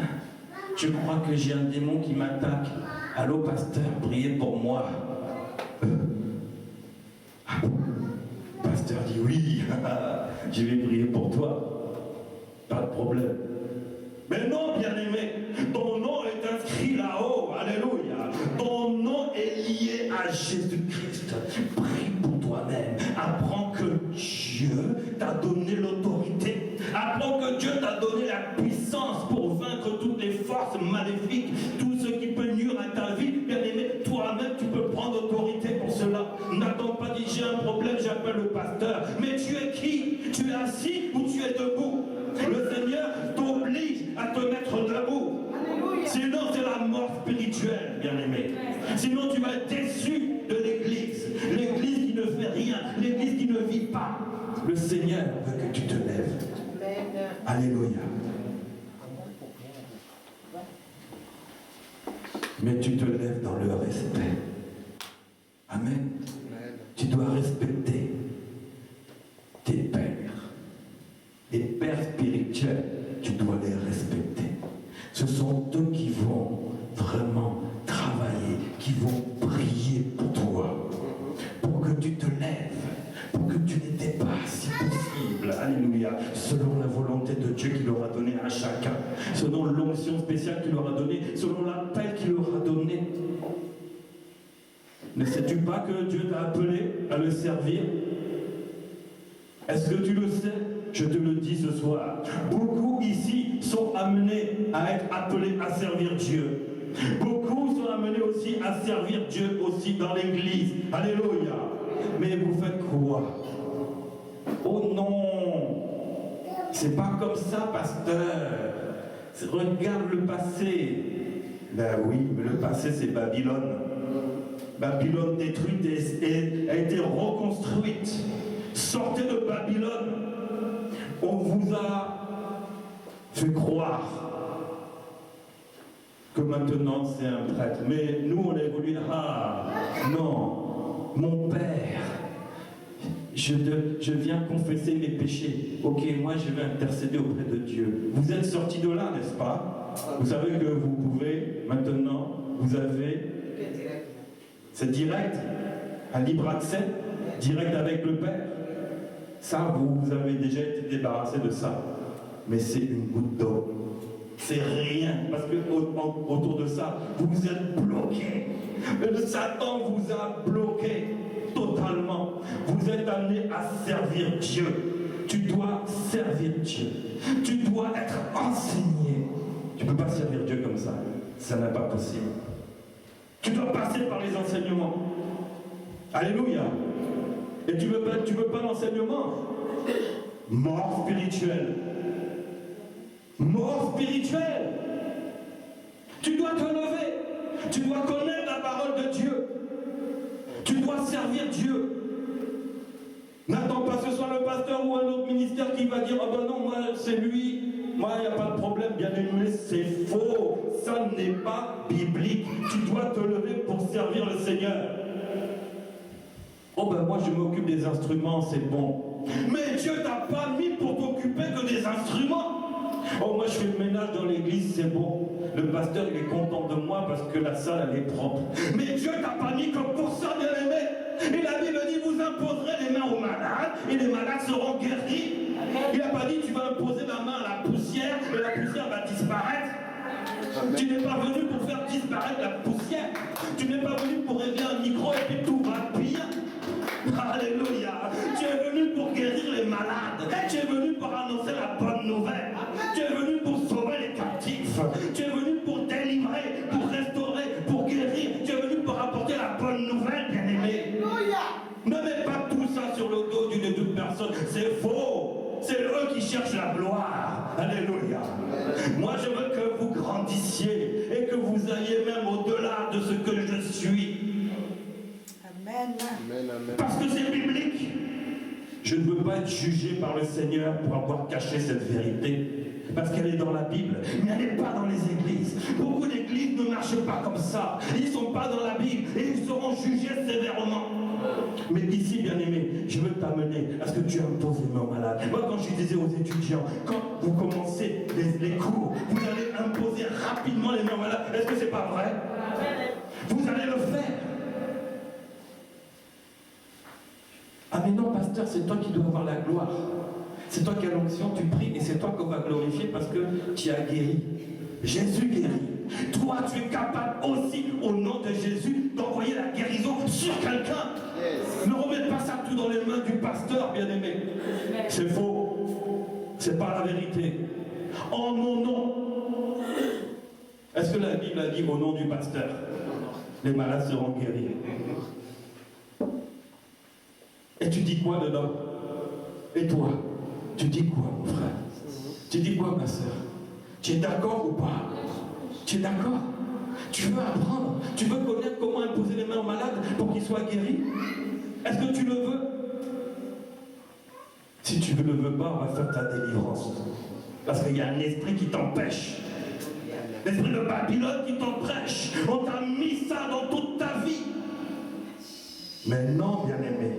Je crois que j'ai un démon qui m'attaque. Allô, pasteur, priez pour moi. Ah bon? Pasteur dit oui. Je vais prier pour toi. Pas de problème. Mais non, bien-aimé, ton nom est inscrit là-haut. Alléluia. Ton nom est lié à Jésus-Christ. Prie pour toi-même. Apprends que Dieu t'a donné l'autorité. Apprends que Dieu t'a donné la puissance pour vaincre toutes les forces maléfiques, tout ce qui peut nuire à ta vie. Bien-aimé, toi-même, tu peux prendre autorité pour cela. N'attends pas, dit j'ai un problème, j'appelle le pasteur. Mais tu es qui? Tu es assis ou tu es debout? Le Seigneur t'oblige à te mettre debout. Sinon, c'est la mort spirituelle, bien-aimé. Sinon, tu vas être déçu de l'Église. L'Église qui ne fait rien, l'Église qui ne vit pas. Le Seigneur veut que tu te lèves. Alléluia. Mais tu te lèves dans le respect. Amen. Tu dois respecter tes pères. Les pères spirituels, tu dois les respecter. Ce sont eux qui vont vraiment travailler, qui vont prier pour toi, pour que tu te lèves, pour que tu ne dépasses si possible. Alléluia. Selon la volonté de Dieu qu'il aura donnée à chacun, selon l'onction spéciale qu'il aura donnée, selon l'appel qu'il aura donné. Ne sais-tu pas que Dieu t'a appelé à le servir? Est-ce que tu le sais? Je te le dis ce soir. Beaucoup ici sont amenés à être appelés à servir Dieu. Beaucoup sont amenés aussi à servir Dieu aussi dans l'église. Alléluia. Mais vous faites quoi? Oh non! C'est pas comme ça, pasteur. Regarde le passé. Ben oui, mais le passé c'est Babylone. Babylone détruite et a été reconstruite. Sortez de Babylone. On vous a fait croire que maintenant c'est un prêtre. Mais nous on est voulu, non, mon père, je viens confesser mes péchés. Ok, moi je vais intercéder auprès de Dieu. Vous êtes sortis de là, n'est-ce pas? Vous savez que vous pouvez, maintenant, vous avez, c'est direct, un libre accès, direct avec le Père. Ça, vous avez déjà été débarrassé de ça. Mais c'est une goutte d'eau. C'est rien. Parce que autour de ça, vous êtes bloqué. Satan vous a bloqué totalement. Vous êtes amené à servir Dieu. Tu dois servir Dieu. Tu dois être enseigné. Tu ne peux pas servir Dieu comme ça. Ça n'est pas possible. Tu dois passer par les enseignements. Alléluia. Et tu veux pas l'enseignement? Mort spirituelle. Mort spirituelle. Tu dois te lever. Tu dois connaître la parole de Dieu. Tu dois servir Dieu. N'attends pas que ce soit le pasteur ou un autre ministère qui va dire « Ah ben non, moi c'est lui, moi il n'y a pas de problème, bien aimé, c'est faux. Ça n'est pas biblique. Tu dois te lever pour servir le Seigneur. » Oh ben moi je m'occupe des instruments, c'est bon. Mais Dieu t'a pas mis pour t'occuper que des instruments. Oh moi je fais le ménage dans l'église, c'est bon. Le pasteur il est content de moi parce que la salle elle est propre. Mais Dieu t'a pas mis comme pour ça, bien aimé. Et la Bible dit vous imposerez les mains aux malades et les malades seront guéris. Il n'a pas dit tu vas imposer la main à la poussière et la poussière va disparaître. Tu n'es pas venu pour faire disparaître la poussière. Tu n'es pas venu pour régler un micro et puis tout va bien. Alléluia. Tu es venu pour guérir les malades. Tu es venu pour annoncer la bonne nouvelle. Tu es venu pour sauver les captifs. Tu es venu pour délivrer, pour restaurer, pour guérir. Tu es venu pour apporter la bonne nouvelle, bien-aimé. Ne mets pas tout ça sur le dos d'une toute personne. C'est faux. C'est eux qui cherchent la gloire. Alléluia. Moi, je veux que vous grandissiez et que vous alliez même au-delà de ce que je suis. Amen. Parce que c'est biblique. Je ne veux pas être jugé par le Seigneur pour avoir caché cette vérité. Parce qu'elle est dans la Bible, mais elle n'est pas dans les églises. Beaucoup d'églises ne marchent pas comme ça. Ils ne sont pas dans la Bible et ils seront jugés sévèrement. Mais ici, bien-aimé, je veux t'amener à ce que tu imposes les mains aux malades. Moi, quand je disais aux étudiants, quand vous commencez les cours, vous allez imposer rapidement les mains aux malades. Est-ce que c'est pas vrai? Vous allez le faire. Ah mais non, pasteur, c'est toi qui dois avoir la gloire. C'est toi qui as l'onction, tu pries et c'est toi qu'on va glorifier parce que tu as guéri. Jésus guérit. Toi, tu es capable aussi, au nom de Jésus, d'envoyer la guérison sur quelqu'un. Ne remets pas ça tout dans les mains du pasteur, bien-aimé. C'est faux. C'est pas la vérité. En mon nom. Est-ce que la Bible a dit au nom du pasteur? Les malades seront guéris. Et tu dis quoi dedans? Et toi, tu dis quoi, mon frère? Tu dis quoi, ma soeur? Tu es d'accord ou pas? Tu es d'accord? Tu veux apprendre? Tu veux connaître comment imposer les mains aux malades pour qu'ils soient guéris? Est-ce que tu le veux? Si tu ne le veux pas, on va faire ta délivrance. Parce qu'il y a un esprit qui t'empêche. L'esprit de Babylone qui t'empêche. On t'a mis ça dans toute ta vie. Mais non, bien-aimé.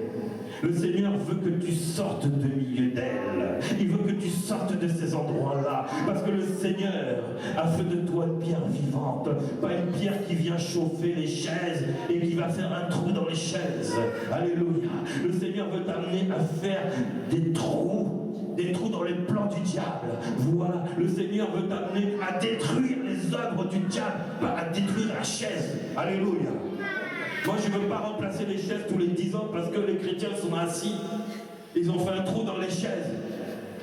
Le Seigneur veut que tu sortes de milieu d'elle. Il veut que tu sortes de ces endroits-là. Parce que le Seigneur a fait de toi une pierre vivante. Pas une pierre qui vient chauffer les chaises et qui va faire un trou dans les chaises. Alléluia. Le Seigneur veut t'amener à faire des trous dans les plans du diable. Voilà, le Seigneur veut t'amener à détruire les œuvres du diable, pas à détruire la chaise. Alléluia. Moi, je ne veux pas remplacer les chaises tous les 10 ans parce que les chrétiens sont assis. Ils ont fait un trou dans les chaises.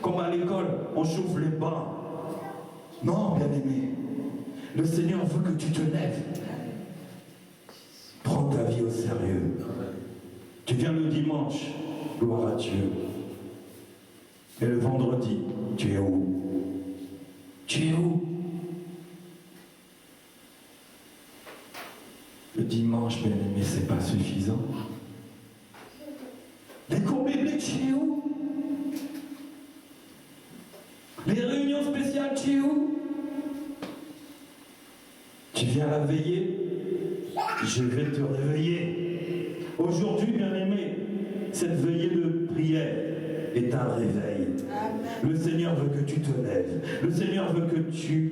Comme à l'école, on chauffe les bancs. Non, bien-aimé. Le Seigneur veut que tu te lèves. Prends ta vie au sérieux. Tu viens le dimanche, gloire à Dieu. Et le vendredi, tu es où? Tu es où? Le dimanche, bien aimé, c'est pas suffisant. Les cours bibliques, tu es où? Les réunions spéciales, tu es où? Tu viens à la veillée? Je vais te réveiller. Aujourd'hui, bien aimé, cette veillée de prière est un réveil. Le Seigneur veut que tu te lèves. Le Seigneur veut que tu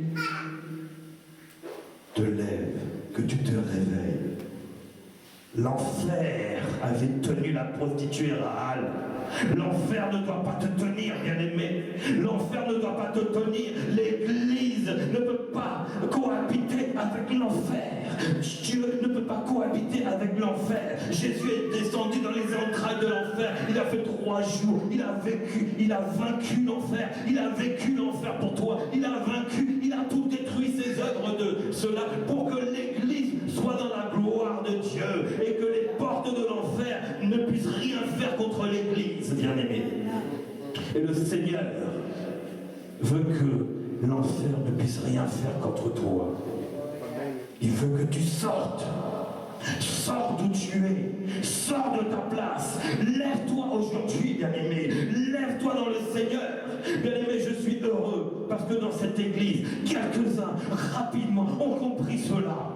te lèves, que tu te réveilles. L'enfer avait tenu la prostituée Rahab. L'enfer ne doit pas te tenir, bien-aimé. L'enfer ne doit pas te tenir. L'Église ne peut pas cohabiter avec l'enfer. Dieu ne peut pas cohabiter avec l'enfer. Jésus est descendu dans les entrailles de l'enfer. Il a fait 3 jours. Il a vécu. Il a vaincu l'enfer. Il a vécu l'enfer pour toi. Il a vaincu. Il a tout détruit ses œuvres de cela pour que l'Église soit dans la gloire Dieu et que les portes de l'enfer ne puissent rien faire contre l'Église, bien-aimé. Et le Seigneur veut que l'enfer ne puisse rien faire contre toi. Il veut que tu sortes. Sors d'où tu es, sors de ta place, lève-toi aujourd'hui, bien-aimé, lève-toi dans le Seigneur. Bien-aimé, je suis heureux parce que dans cette église, quelques-uns rapidement ont compris cela.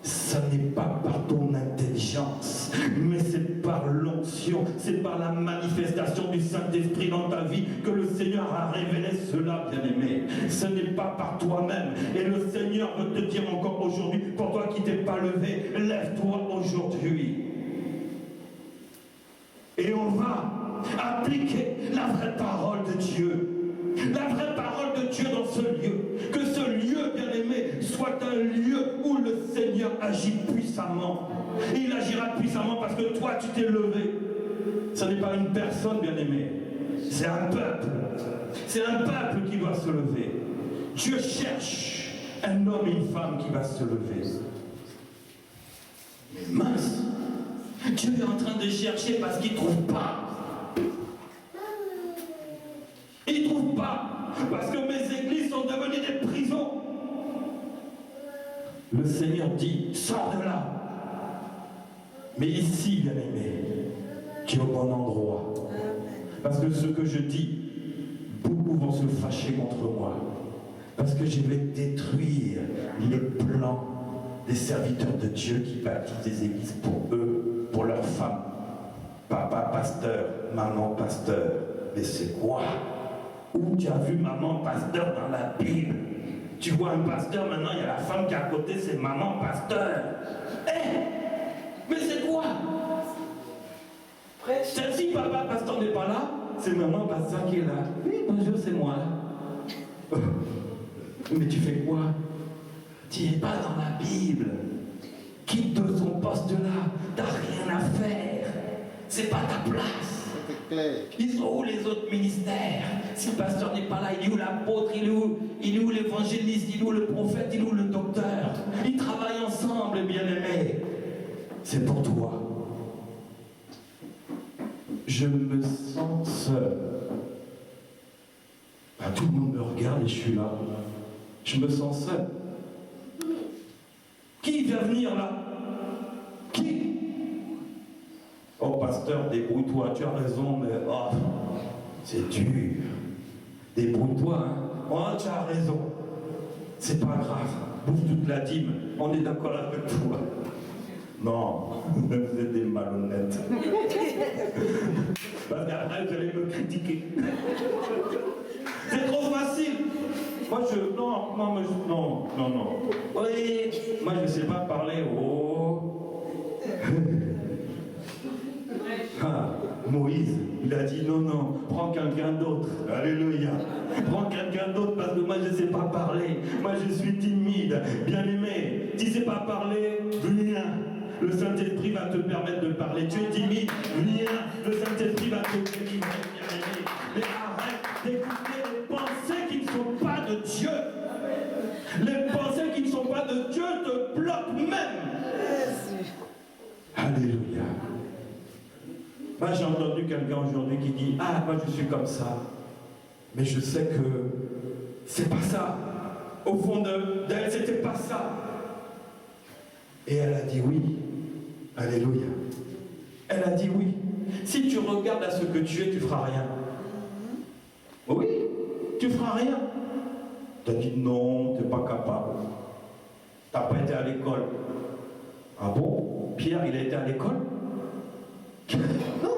Ce n'est pas par ton intelligence, mais c'est par l'onction, c'est par la manifestation du Saint-Esprit dans ta vie que le Seigneur a révélé cela, bien-aimé. Ce n'est pas par toi-même. Et le Seigneur veut te dire encore aujourd'hui, pour toi qui t'es pas levé, lève-toi aujourd'hui. Et on va appliquer la vraie parole de Dieu. La vraie parole de Dieu dans ce lieu. Que ce lieu, bien-aimé, soit un lieu où le Seigneur agit puissamment. Et il agira puissamment parce que toi, tu t'es levé. Ce n'est pas une personne, bien-aimé. C'est un peuple. C'est un peuple qui doit se lever. Dieu cherche un homme et une femme qui va se lever. Mais mince, Dieu est en train de chercher parce qu'il ne trouve pas. Il ne trouve pas, parce que mes églises sont devenues des prisons. Le Seigneur dit, sors de là. Mais ici, bien-aimé, tu es au bon endroit. Parce que ce que je dis, beaucoup vont se fâcher contre moi. Parce que je vais détruire les plans des serviteurs de Dieu qui bâtissent des églises pour eux, pour leurs femmes. Papa pasteur, maman pasteur. Mais c'est quoi? Où tu as vu maman pasteur dans la Bible? Tu vois un pasteur, maintenant il y a la femme qui est à côté, c'est maman pasteur. Mais c'est quoi? Si papa pasteur n'est pas là, c'est maman pasteur qui est là. Oui, bonjour, c'est moi. Mais tu fais quoi? Tu n'es pas dans la Bible. Quitte de son poste là, t'as rien à faire. C'est pas ta place. Ils sont où les autres ministères? Si le pasteur n'est pas là, il est où l'apôtre? Il est où l'évangéliste? Il est où le prophète? Il est où le docteur? Ils travaillent ensemble, bien-aimés. C'est pour toi. Je me sens seul. Tout le monde me regarde et je suis là. Je me sens seul. Qui va venir là? Qui? Oh pasteur, débrouille-toi, tu as raison, mais oh, c'est dur. Débrouille-toi, hein. Oh, tu as raison. C'est pas grave. Bouffe toute la dîme. On est d'accord avec toi. Non, vous êtes des malhonnêtes. Parce qu'après, vous allez me critiquer. C'est trop facile. Moi, non. Oui, moi, je ne sais pas parler. Oh. Moïse, il a dit non, prends quelqu'un d'autre. Alléluia. Prends quelqu'un d'autre parce que moi je ne sais pas parler. Moi je suis timide. Bien-aimé, tu ne sais pas parler, viens. Le Saint-Esprit va te permettre de parler. Tu es timide, viens. Le Saint-Esprit va te délivrer, bien-aimé. Mais arrête d'écouter les pensées qui ne sont pas de Dieu. Les pensées qui ne sont pas de Dieu te bloquent même. Alléluia. Moi, j'ai entendu quelqu'un aujourd'hui qui dit « Ah, moi, je suis comme ça. » Mais je sais que c'est pas ça. Au fond d'elle, c'était pas ça. Et elle a dit oui. Alléluia. Elle a dit oui. Si tu regardes à ce que tu es, tu feras rien. Oui, tu feras rien. Tu as dit non, tu n'es pas capable. Tu n'as pas été à l'école. Ah bon? Pierre, il a été à l'école? Non.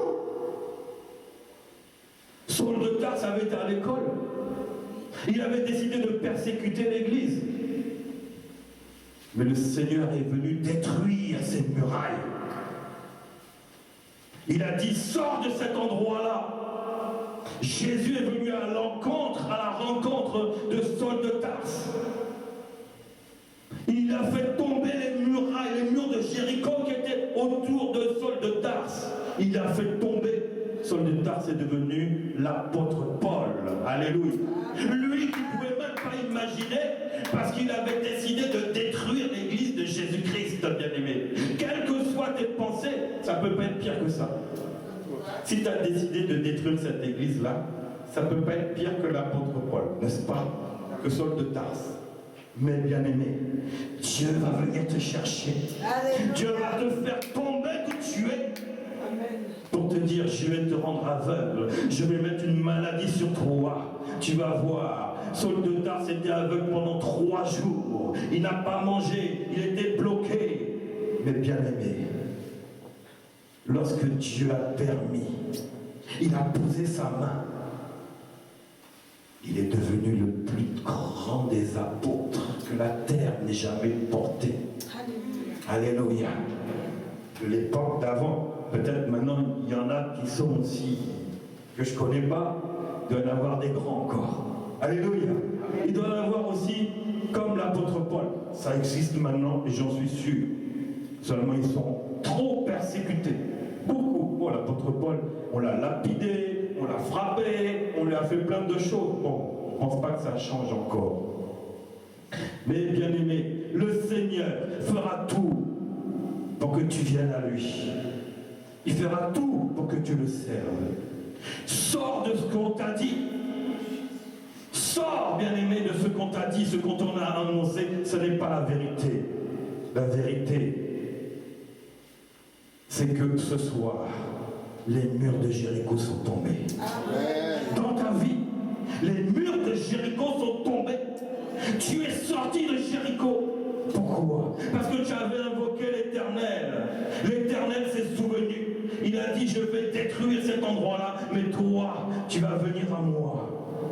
Saul de Tarse avait été à l'école. Il avait décidé de persécuter l'Église. Mais le Seigneur est venu détruire ces murailles. Il a dit, sors de cet endroit-là. Jésus est venu à la rencontre de Saul de Tarse. Il a fait tomber les murailles, les murs de Jéricho qui étaient autour de Saul de Tarse. Il a fait tomber. Saul de Tarse est devenu l'apôtre Paul. Alléluia. Lui qui ne pouvait même pas imaginer, parce qu'il avait décidé de détruire l'église de Jésus-Christ, bien-aimé. Quel pensées, ça ne peut pas être pire que ça. Si tu as décidé de détruire cette église-là, ça ne peut pas être pire que l'apôtre Paul, n'est-ce pas? Que Saul de Tarse. Mais bien aimé, Dieu va venir te chercher. Alléluia. Dieu va te faire tomber d'où tu es. Amen. Pour te dire, je vais te rendre aveugle, je vais mettre une maladie sur toi. Tu vas voir, Saul de Tarse était aveugle pendant 3 jours. Il n'a pas mangé, il était bloqué. Mais bien aimé, lorsque Dieu a permis, il a posé sa main, il est devenu le plus grand des apôtres que la terre n'ait jamais porté. Alléluia. Alléluia. De l'époque d'avant, peut-être maintenant il y en a qui sont aussi, que je ne connais pas, il doit y en avoir des grands encore. Alléluia. Il doit y en avoir aussi comme l'apôtre Paul. Ça existe maintenant et j'en suis sûr. Seulement ils sont trop persécutés. Beaucoup. Bon, l'apôtre Paul, on l'a lapidé, on l'a frappé, on lui a fait plein de choses. Bon, je ne pense pas que ça change encore. Mais bien aimé, le Seigneur fera tout pour que tu viennes à lui. Il fera tout pour que tu le serves. Sors de ce qu'on t'a dit. Sors, bien aimé, de ce qu'on t'a dit, ce qu'on t'en a annoncé. Ce n'est pas la vérité. La vérité, c'est que ce soir, les murs de Jéricho sont tombés. Amen. Dans ta vie, les murs de Jéricho sont tombés. Tu es sorti de Jéricho. Pourquoi? Parce que tu avais invoqué l'Éternel. L'Éternel s'est souvenu. Il a dit, je vais détruire cet endroit-là, mais toi, tu vas venir à moi.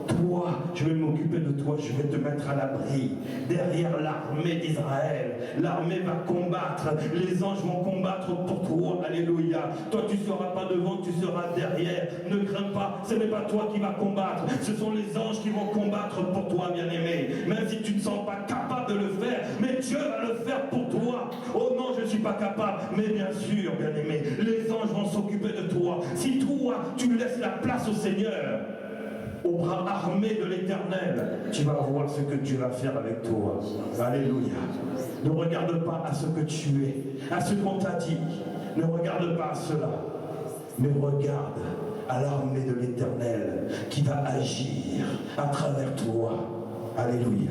Toi, je vais m'occuper de toi, je vais te mettre à l'abri, derrière l'armée d'Israël. L'armée va combattre, les anges vont combattre pour toi, alléluia. Toi, tu ne seras pas devant, tu seras derrière. Ne crains pas, ce n'est pas toi qui vas combattre, ce sont les anges qui vont combattre pour toi, bien-aimé. Même si tu ne sens pas capable de le faire, mais Dieu va le faire pour toi. Oh non, je ne suis pas capable, mais bien sûr, bien-aimé, les anges vont s'occuper de toi. Si toi, tu laisses la place au Seigneur, au bras armé de l'Éternel, tu vas voir ce que Dieu va faire avec toi. Alléluia. Ne regarde pas à ce que tu es, à ce qu'on t'a dit. Ne regarde pas à cela, mais regarde à l'armée de l'Éternel qui va agir à travers toi. Alléluia.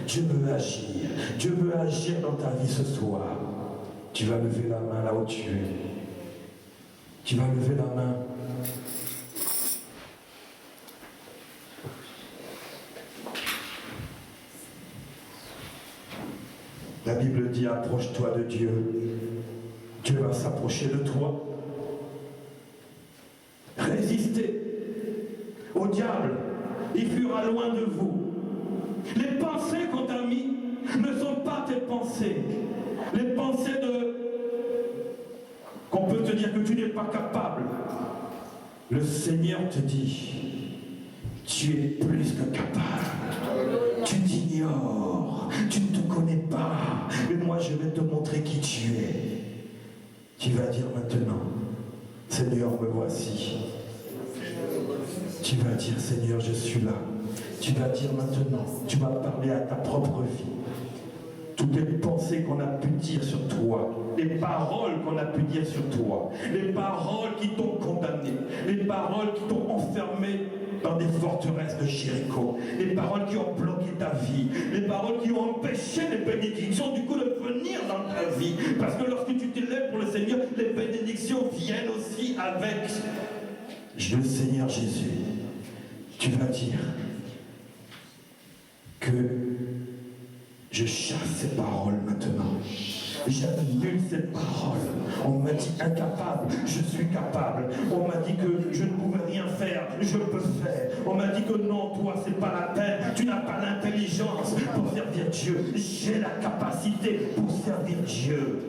Dieu veut agir. Dieu veut agir dans ta vie ce soir. Tu vas lever la main là où tu es. Tu vas lever la main. La Bible dit, approche-toi de Dieu. Dieu va s'approcher de toi. Résistez au diable. Il fuira loin de vous. Les pensées qu'on t'a mis ne sont pas tes pensées. Les pensées qu'on peut te dire que tu n'es pas capable. Le Seigneur te dit, tu es plus que capable. Tu t'ignores. Tu ne te connais pas. Mais moi, je vais te montrer qui tu es. Tu vas dire maintenant, Seigneur, me voici. Tu vas dire, Seigneur, je suis là. Tu vas dire maintenant, tu vas parler à ta propre vie. Toutes les pensées qu'on a pu dire sur toi, les paroles qu'on a pu dire sur toi, les paroles qui t'ont condamné, les paroles qui t'ont enfermé dans des forteresses de Jéricho, les paroles qui ont bloqué ta vie, les paroles qui ont empêché les bénédictions du coup de venir dans ta vie. Parce que lorsque tu t'élèves pour le Seigneur, les bénédictions viennent aussi avec le Seigneur Jésus. Tu vas dire que je chasse ces paroles maintenant. J'annule cette parole. On m'a dit incapable, je suis capable. On m'a dit que je ne pouvais rien faire, je peux faire. On m'a dit que non, toi, c'est pas la peine. Tu n'as pas l'intelligence pour servir Dieu. J'ai la capacité pour servir Dieu.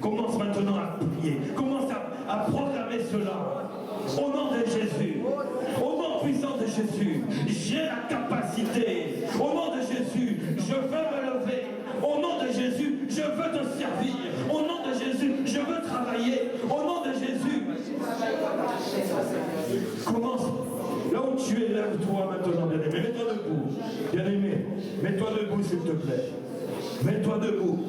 Commence maintenant à prier. Commence à proclamer cela. Au nom de Jésus. Au nom puissant de Jésus. J'ai la capacité. Au nom de Jésus, je veux me lever. Au nom de Jésus, je veux te servir. Au nom de Jésus, je veux travailler. Au nom de Jésus. Commence. Là où tu es, lève-toi maintenant, bien-aimé. Mets-toi debout. Bien-aimé, mets-toi debout, s'il te plaît. Mets-toi debout.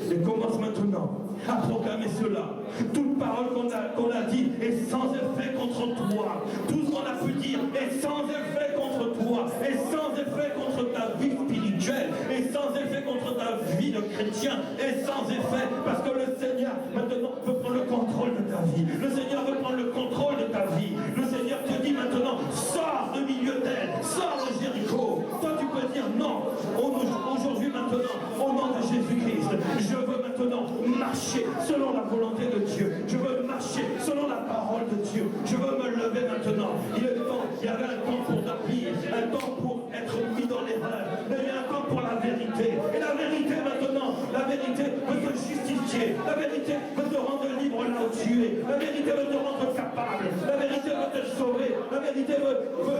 Et commence maintenant à proclamer cela. Toute parole qu'on a dit est sans effet contre toi. Tout ce qu'on a pu dire est sans effet contre toi, est sans effet contre ta vie spirituelle, est sans effet contre ta vie de chrétien, est sans effet parce que le Seigneur maintenant veut prendre le contrôle de ta vie. Le Seigneur veut prendre le contrôle de ta vie. Le Seigneur te dit maintenant, sors du milieu d'elle, sors de Jéricho. Toi tu peux dire non. Aujourd'hui maintenant, au nom de Jésus-Christ, je veux maintenant marcher selon la volonté de Dieu. Je veux marcher selon la parole de Dieu. Je veux me lever maintenant. Il y avait un temps pour David, un temps pour être mis dans l'erreur, mais il y a un temps pour la vérité. Et la vérité maintenant, la vérité veut te justifier. La vérité veut te rendre libre là où tu es. La vérité veut te rendre capable. La vérité veut te sauver. La vérité veut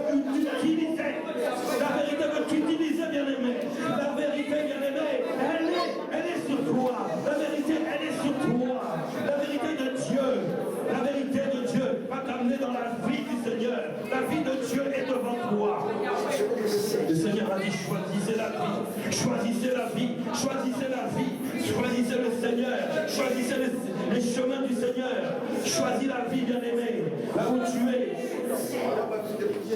t'utiliser. La vérité veut t'utiliser, bien-aimé. La vérité, bien-aimé, elle est sur toi. La vérité, elle est sur toi. La vérité de Dieu. La vérité de Dieu va t'amener dans la vie du Seigneur. La vie de Dieu est devant toi. Le Seigneur a dit choisissez la vie. Choisissez la vie. Choisissez la vie. Choisissez le Seigneur. Choisissez les chemins du Seigneur. Choisis la vie, bien-aimé. Là où tu es.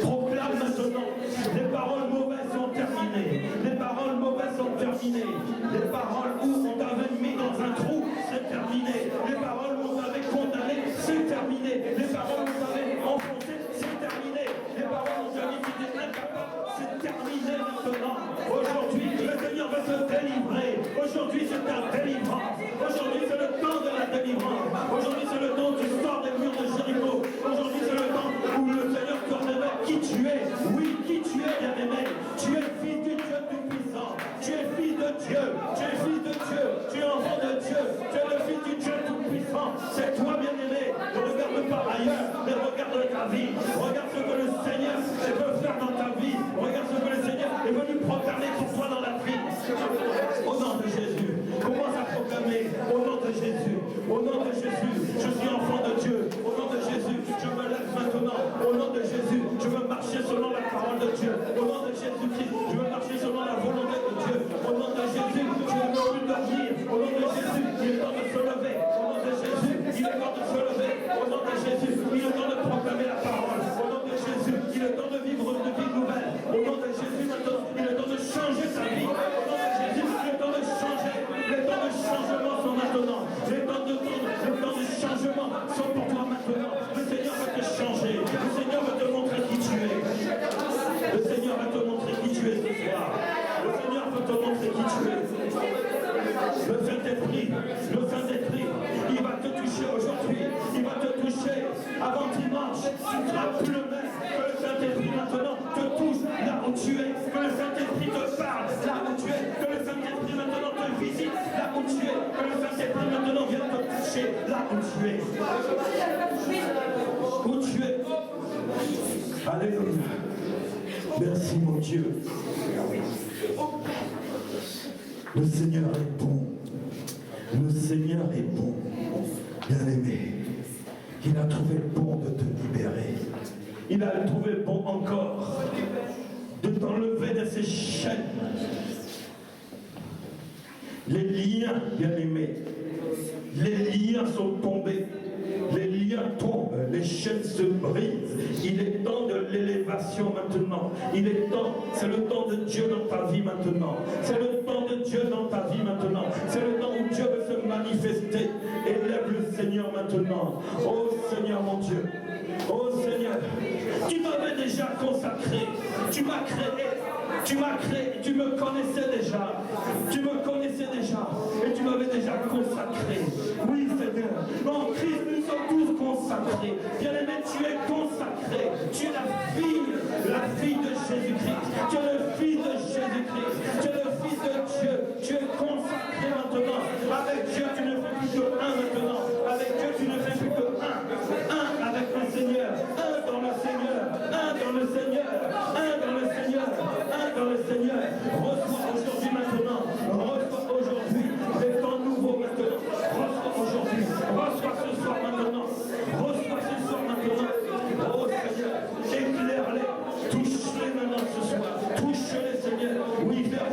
Proclame maintenant. Les paroles mauvaises sont terminées. Les paroles mauvaises sont terminées. Les paroles où on t'avait mis dans un trou, c'est terminé. Les paroles où on t'avait condamné, c'est terminé. Les paroles où on t'avait enfoncé, c'est terminé. Les paroles où on t'avait dit que t'étais incapable, c'est terminé maintenant. Aujourd'hui, le Seigneur va se délivrer. Aujourd'hui, c'est ta délivrance. Aujourd'hui, c'est le temps de la délivrance. Aujourd'hui, c'est le temps où tu sors des murs de Jéricho. Aujourd'hui, c'est le temps où le Seigneur te révèle qui tu es. Oui, qui tu es, bien-aimé. Tu es fils du Dieu Tout-Puissant. Tu es fils de Dieu. Tu es fils de Dieu. Tu es enfant de Dieu. Tu es le fils du Dieu Tout-Puissant. C'est toi, bien-aimé. Ne regarde pas ailleurs, mais regarde ta vie. Regarde ce que le Seigneur veut faire dans ta vie. Regarde ce que le Seigneur est venu proclamer pour toi dans la vie. Au nom de Jésus, commence à proclamer. Au nom de Jésus, au nom de Jésus, je suis enfant de Dieu. Au nom de Jésus, je me lève maintenant. Au nom de Jésus, je veux marcher selon la parole de Dieu. Au nom de Jésus-Christ, je veux marcher selon la volonté de Dieu. Au nom de Jésus, je ne veux plus dormir. Au nom de Jésus, il est temps de se lever. Au nom de Jésus, il est temps de se lever. Au nom de Jésus, il est temps de proclamer la parole. Au nom de Jésus, il est temps de vivre une vie nouvelle. Au nom de Jésus, maintenant, il est temps de changer sa vie. Au nom de Jésus, il est temps de changer. Les temps de changement sont maintenant. Les temps de changement sont pour toi maintenant. Le Seigneur va te changer. Le Seigneur va te montrer qui tu es. Le Seigneur va te montrer qui tu es ce soir. Le Seigneur va te montrer qui tu es. Le Saint-Esprit, il va te toucher aujourd'hui. Il va te toucher avant dimanche. Tu ne seras plus le même. Que le Saint-Esprit maintenant te touche là où tu es. Que le Saint-Esprit te parle là où tu es. Que le Saint-Esprit maintenant te visite là où tu es. Que le Saint-Esprit maintenant vienne te toucher là où tu es. Où tu es. Alléluia. Merci mon Dieu. Le Seigneur est bon. Le Seigneur est bon. Bien-aimé, il a trouvé bon de te libérer. Il a trouvé bon encore de t'enlever de ces chaînes. Les liens, bien-aimés, les liens sont tombés. Les liens tombent, les chaînes se brisent. Il est temps de l'élévation maintenant. Il est temps, c'est le temps de Dieu dans ta vie maintenant. C'est le temps de Dieu dans ta vie maintenant. C'est le temps où Dieu veut se manifester. Élève le Seigneur maintenant. Oh Seigneur mon Dieu. Oh Seigneur, tu m'avais déjà consacré. Tu m'as créé, tu me connaissais déjà. Tu me connaissais déjà. Et tu m'avais déjà consacré. Oui Seigneur. En Christ, nous sommes tous consacrés. Bien-aimé, tu es consacré. Tu es la fille de Jésus-Christ. Tu es le fils de Jésus-Christ. Tu es le fils de Dieu. Tu es consacré maintenant. Avec Dieu, tu ne fais plus que un maintenant. Avec Dieu, tu ne fais plus que un. Un avec le Seigneur. Un dans le Seigneur. Un dans le Seigneur. Un dans le Seigneur. Un dans le Seigneur. Reçois aujourd'hui maintenant. Reçois aujourd'hui des temps nouveaux maintenant. Reçois aujourd'hui. Reçois ce soir maintenant. Reçois ce soir maintenant. Oh Seigneur, éclaire-les. Touche-les maintenant ce soir. Touche-les Seigneur. Oui, fais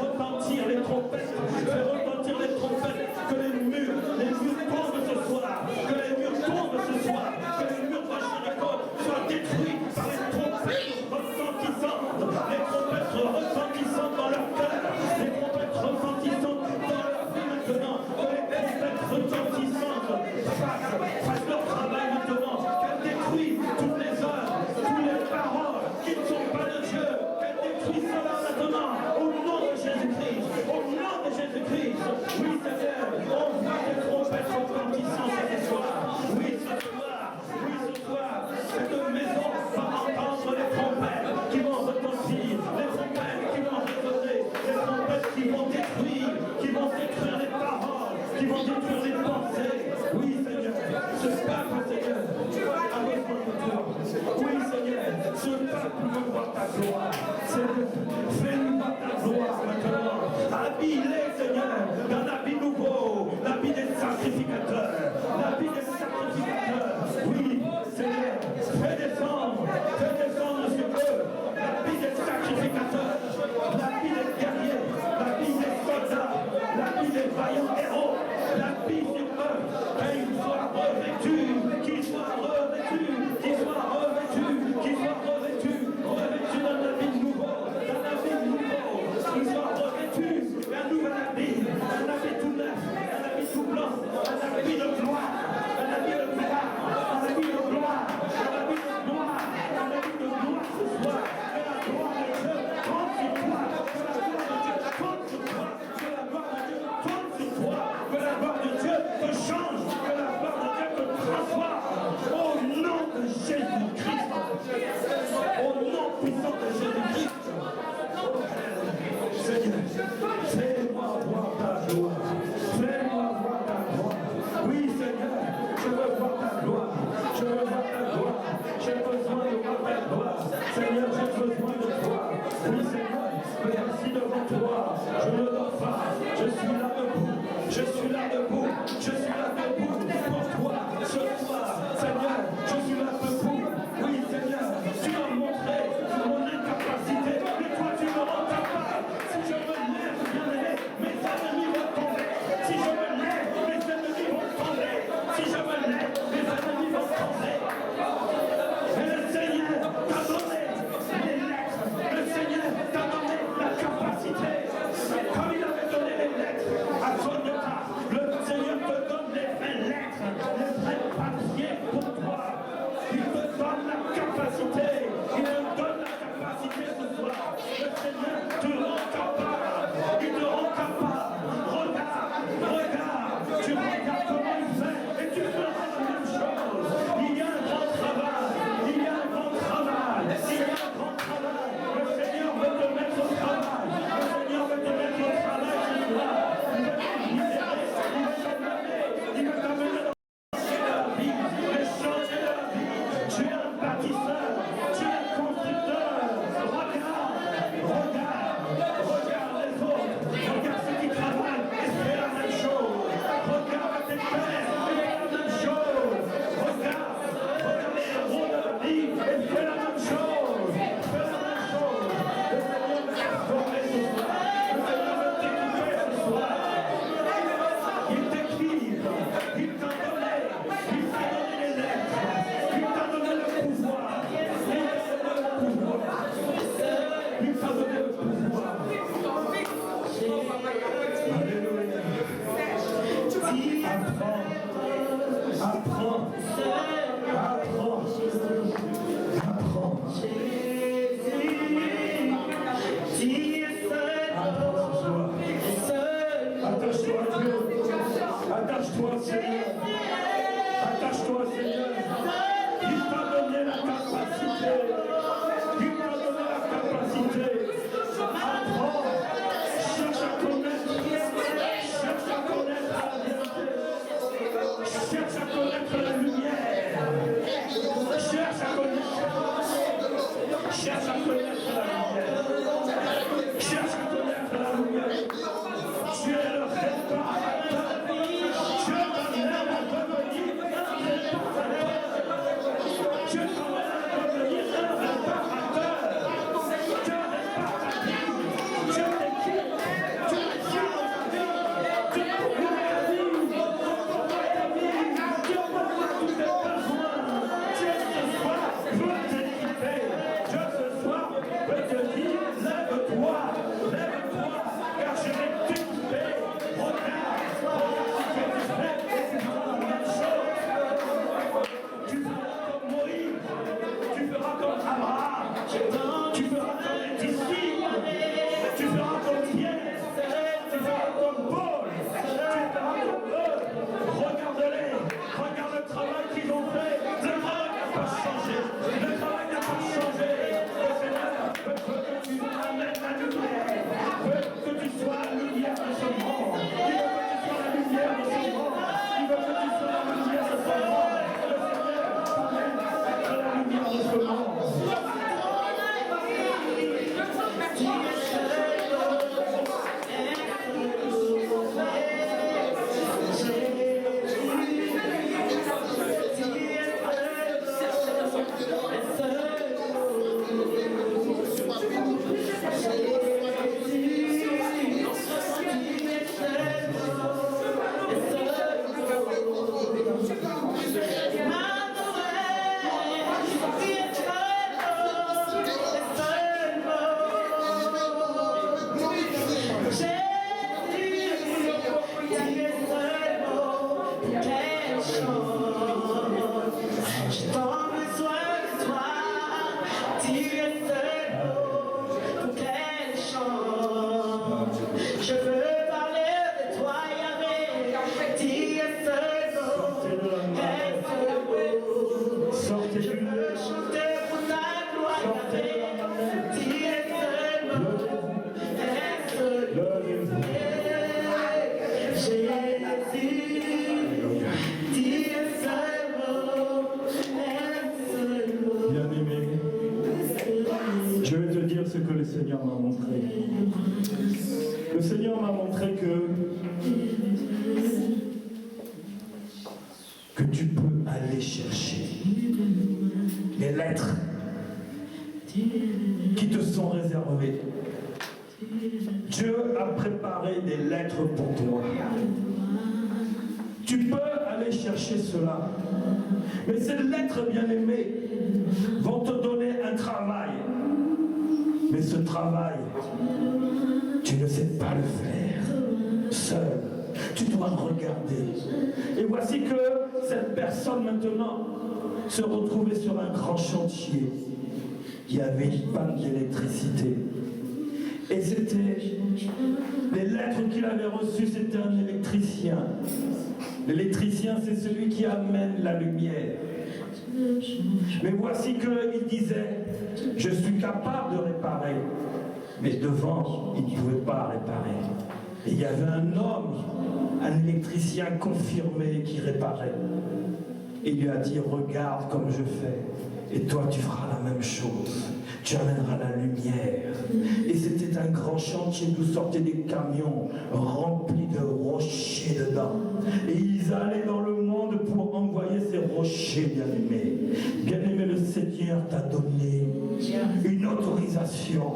Ce peuple veut voir ta gloire. Seigneur, fais-nous voir ta gloire maintenant. Habille-les, Seigneur, dans l'habit nouveau, l'habit des sacrificateurs. L'habit des sacrificateurs. Oui, Seigneur, fais descendre sur eux l'habit des sacrificateurs, l'habit des guerriers, l'habit des soldats, l'habit des vaillants héros, l'habit sur eux, et ils soient revêtus, qu'ils soient revêtus, d'un habit nouveau, qu'ils soient revêtus d'un nouvel habit, un habit tout neuf, un habit tout blanc, un habit de gloire, un habit de gloire, un habit de gloire, un habit de gloire, un habit de gloire ce soir. Que la gloire de Dieu tombe sur toi, que la gloire de Dieu tombe sur toi, que la gloire de Dieu tombe sur toi, que la gloire de Dieu te change, que la gloire de Dieu te transforme. Au nom de Jésus-Christ, au nom puissant de Jésus-Christ. Seigneur, fais-moi voir ta gloire. montrer que tu peux aller chercher les lettres qui te sont réservées. Dieu a préparé des lettres pour toi. Tu peux aller chercher cela. Mais ces lettres, bien-aimées, vont te donner un travail. Mais ce travail, tu ne sais pas le faire seul. Tu dois regarder. Et voici que cette personne maintenant se retrouvait sur un grand chantier. Il y avait une panne d'électricité. Et c'était les lettres qu'il avait reçues, c'était un électricien. L'électricien, c'est celui qui amène la lumière. Mais voici qu'il disait, je suis capable de réparer. Mais devant, il ne pouvait pas réparer. Et il y avait un homme, un électricien confirmé qui réparait. Et il lui a dit, regarde comme je fais. Et toi, tu feras la même chose. Tu amèneras la lumière. Et c'était un grand chantier d'où sortaient des camions remplis de rochers dedans. Et ils allaient dans le monde pour envoyer ces rochers, bien-aimés. Bien-aimé, le Seigneur t'a donné une autorisation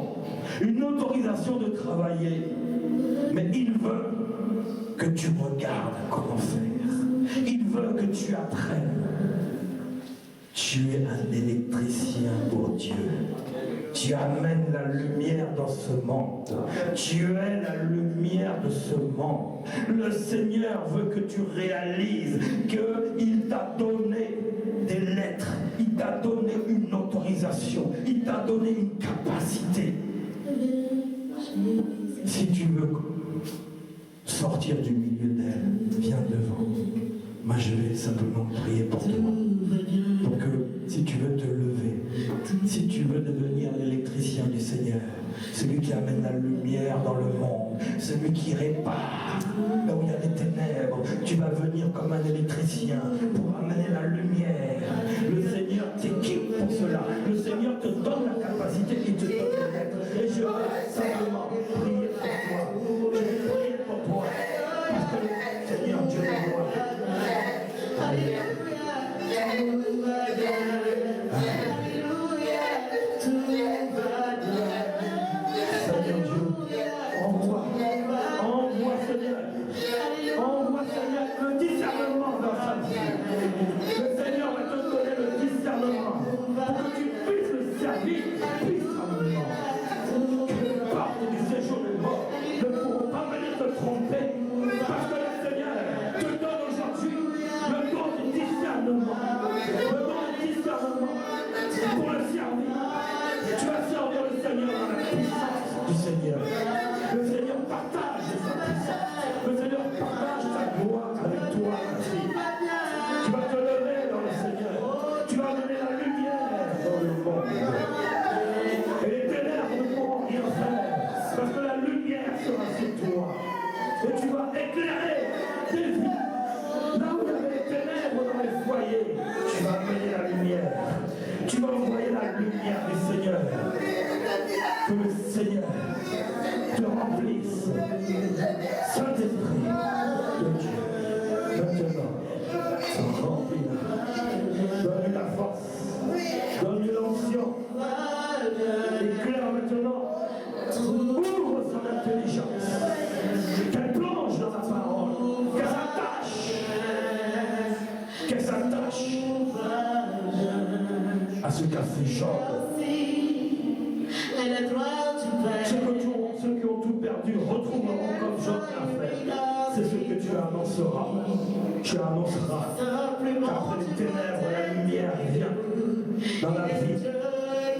de travailler. Mais il veut que tu regardes comment faire. Il veut que tu apprennes. Tu es un électricien pour Dieu. Tu amènes la lumière dans ce monde. Tu es la lumière de ce monde. Le Seigneur veut que tu réalises qu'il t'a donné des lettres. Il t'a donné une autorisation. Il t'a donné une capacité. Si tu veux sortir du milieu d'elle, viens devant. Moi, je vais simplement prier pour toi. Pour que, si tu veux te lever, si tu veux devenir l'électricien du Seigneur, celui qui amène la lumière dans le monde, celui qui répare là où il y a des ténèbres, tu vas venir comme un électricien pour amener la lumière. Le Seigneur t'équipe pour cela. Le Seigneur te donne la capacité et te donne les lettres. Et je vais simplement prier pour toi. Je vais prier pour toi. Parce que le Seigneur Dieu est moi. Alléluia. Envoie Seigneur le discernement dans sa vie. Le Seigneur va te donner le discernement pour que tu puisses le servir puissamment. Que les portes du séjour des morts ne pourront pas venir te tromper parce que le Seigneur te donne aujourd'hui le don du discernement. Le don du discernement pour le servir. Tu vas servir le Seigneur dans la puissance du Seigneur. Le Seigneur partage sa puissance. Le Seigneur partage sa gloire avec toi, ma fille. Tu vas te lever dans le Seigneur. Tu vas amener la lumière dans le monde. Et les ténèbres ne pourront rien faire. Parce que la lumière sera sur toi. Et tu vas éclairer des vies. Là où il y avait les ténèbres dans les foyers, tu vas amener la lumière. Tu vas envoyer la lumière du Seigneur. Que le Seigneur te remplisse. Saint-Esprit de Dieu, maintenant, remplis-la. Donne-lui la force, donne-lui l'onction. Éclaire maintenant, ouvre son intelligence, qu'elle plonge dans la parole, qu'elle s'attache à ce qu'a fait Job. Ceux qui ont tout perdu retrouveront comme Job l'a fait. C'est ce que tu annonceras. Tu annonceras qu'après les ténèbres, la lumière vient dans la vie.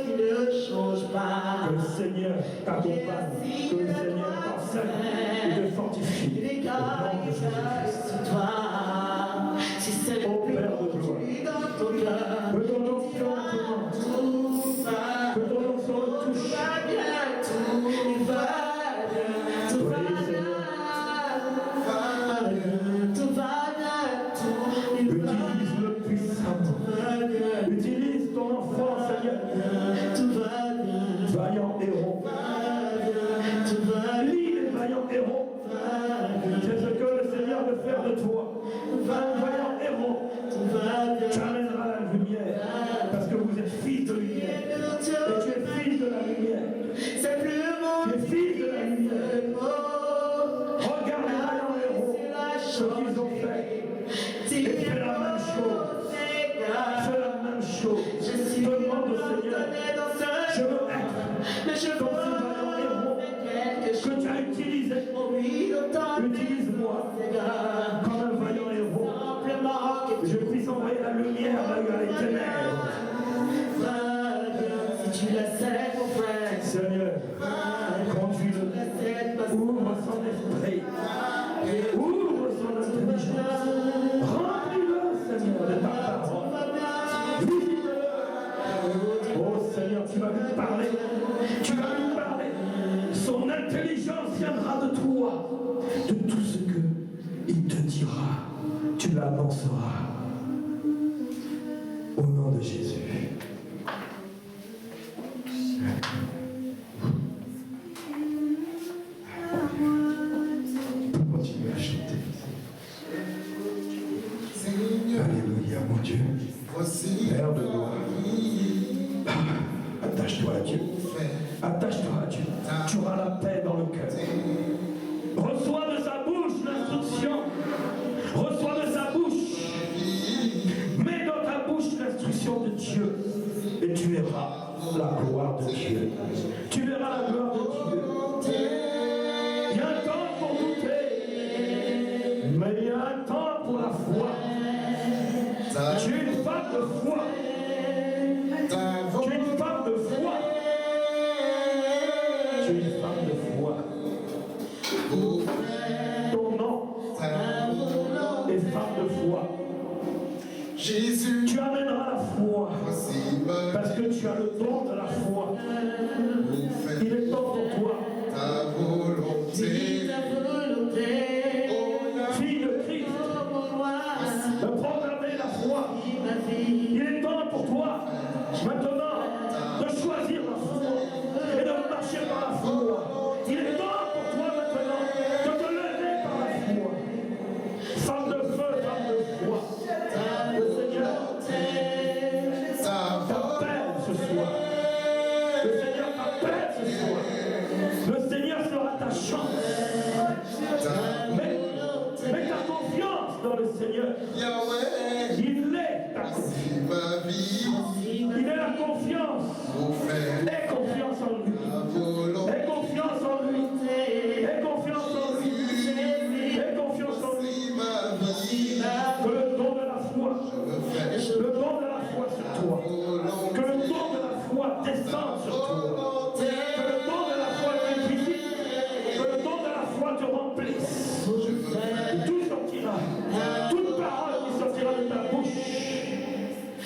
Que le Seigneur t'accompagne, que le Seigneur t'enseigne et te fortifie. Au nom de Jésus-Christ. Ô Père de gloire, que ton nom soit que ton nom soit touché. Utilise-le puissamment. Utilise ton enfant, Seigneur. Vaillant héros. Lis les vaillants héros. Utilise-moi comme un vaillant héros. Que je puisse envoyer la lumière là où il y a les ténèbres. Si tu la sais, mon frère, Seigneur, conduis-le. Ouvre son esprit. Ouvre son intelligence. Remplis-le, Seigneur, de ta parole. Visite-le. Oh Seigneur, tu vas lui parler. Tu vas lui parler. Son intelligence viendra de toi. De tout ce qu'il te dira. Tu l'annonceras. Au nom de Jésus. On peut continuer à chanter. Alléluia, mon Dieu. Père de gloire. Attache-toi à Dieu. Attache-toi à Dieu. Tu auras la paix dans le cœur. Reçois de sa bouche l'instruction. Reçois de sa bouche. Mets dans ta bouche l'instruction de Dieu. Et tu verras la gloire de Dieu. Tu verras la gloire de Dieu. Il y a un temps pour douter. Mais il y a un temps pour la foi. Tu es une femme de foi. Tu es une femme de foi. Tu es une femme de foi. Ton nom est femme de foi. Jésus, Tu amèneras la foi parce que tu as le don de la foi. Il est temps pour toi, ta volonté. fille de Christ, de proclamer la foi. Il est temps pour toi maintenant de choisir la foi et de marcher par la foi. Il est temps pour toi maintenant de te lever par la foi. Femme de feu, femme de foi. Le Seigneur t'appelle ce soir. Le Seigneur t'appelle ce soir. Le Seigneur sera ta chance. Mets ta confiance dans le Seigneur. Yahweh, Il est ta confiance. ma vie, Il est la confiance. mon frère, Aie confiance en lui. ta volonté. Aie confiance en lui. Aie confiance en lui. Aie confiance en lui. Ma vie, Que le don de la foi, je le don de la foi sur toi. Que le don de la foi descende sur toi. Que le don de la foi te visite. Que le don de la foi te remplisse. Tout sortira. Toute parole qui sortira de ta bouche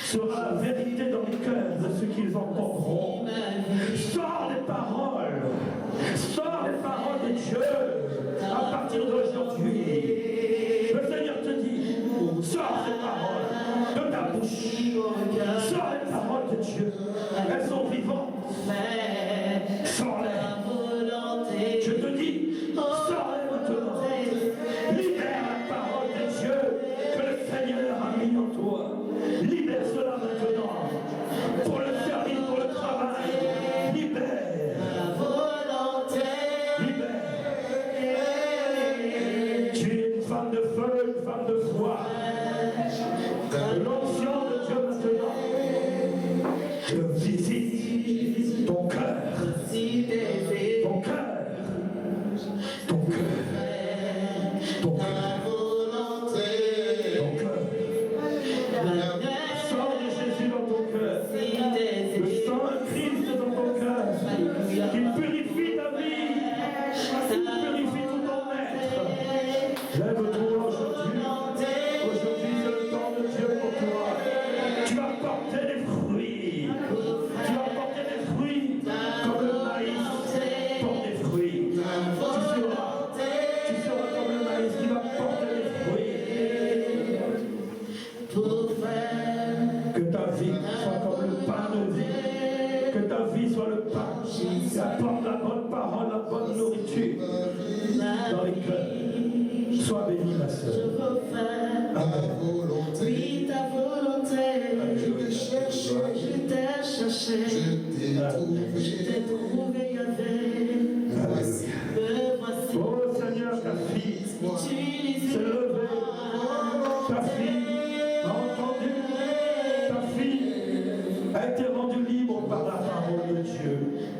sera la vérité dans les cœurs de ceux qui les entendront. Sors les paroles. Sors les paroles de Dieu à partir d'aujourd'hui. Le Seigneur te dit, sors ces paroles de ta bouche. Sors les paroles de Dieu. Elles sont vivantes. Sors-les. Je te dis, sors-les maintenant. Libère la parole de Dieu que le Seigneur a mis en toi. Libère cela maintenant. Pour le service, pour le travail. Libère. Libère. Tu es une femme de feu, une femme de foi. L'onction de Dieu maintenant te visite ton cœur. Ton cœur. Ton cœur. Ton cœur. Ton cœur. Sors de Jésus dans ton cœur. Le sang de Christ dans ton cœur. Qu'il purifie ta vie. Qu'il purifie tout ton être. Lève-toi aujourd'hui. Aujourd'hui, c'est le temps de Dieu pour toi. Tu vas porter des fruits. Tu vas porter des fruits comme le maïs porte des fruits. Tu seras comme le maïs qui va porter des fruits. Que ta vie soit comme le pain de vie. Que ta vie soit le pain qui apporte la bonne parole, la bonne nourriture dans les cœurs. Sois bénie, ma soeur. Amen. Oui, ta volonté, je t'ai cherché, je t'ai trouvé, Yahvé. Me voici. Oh Seigneur, ta fille s'est levée. Ta fille a entendu. Ta fille a été rendue libre par la parole de Dieu.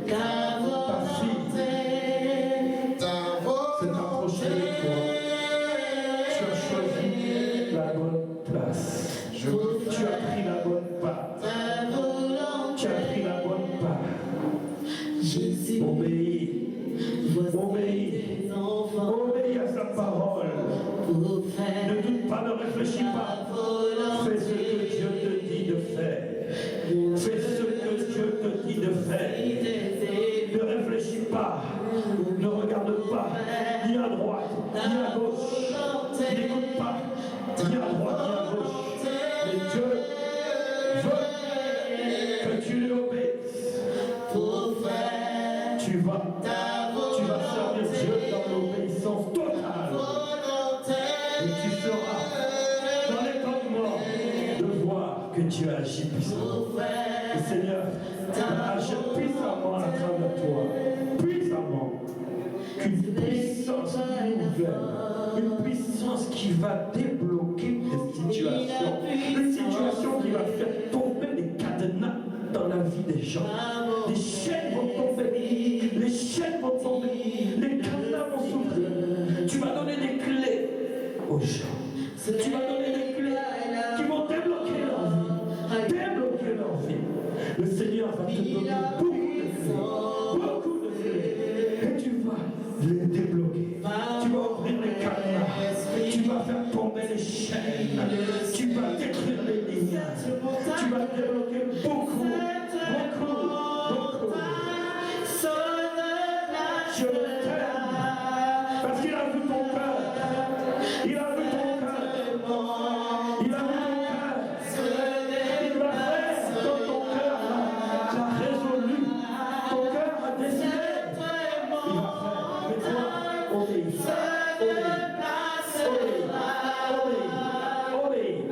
Ta fille s'est approchée de toi. pas, ne réfléchis pas. Fais ce que Dieu te dit de faire. Fais ce que Dieu te dit de faire. Ne réfléchis pas. Ne regarde pas, ni à droite, ni à gauche. N'écoute pas, ni à droite, ni à gauche. Mais Dieu veut que tu lui obéisses. Tu vas servir Dieu dans l'obéissance totale. Et tu seras dans l'étonnement de voir que Dieu agit puissamment. Et Seigneur, agis puissamment à travers toi. Puissamment. Qu'une puissance nouvelle, une puissance qui va débloquer des situations. Une situation qui va faire tomber les cadenas dans la vie des gens. Les chaînes vont tomber. Les chaînes vont tomber. Les cadenas vont s'ouvrir. Tu vas donner des clés aux gens. Tu vas donner des clés qui vont débloquer leur vie. Débloquer leur vie. Le Seigneur va te donner beaucoup de clés. Et tu vas les débloquer. Tu vas ouvrir les cadenas. Tu vas faire tomber les chaînes. Tu vas détruire les lignes. Tu vas débloquer beaucoup. Je t'aime. Parce qu'il a vu ton cœur. Il a vu ton cœur. Il a vu ton cœur. Il va faire dans ton cœur. Tu as résolu. Ton cœur a décidé. Il va faire. Mais toi, obéis. Obéis. Obéis. Obéis.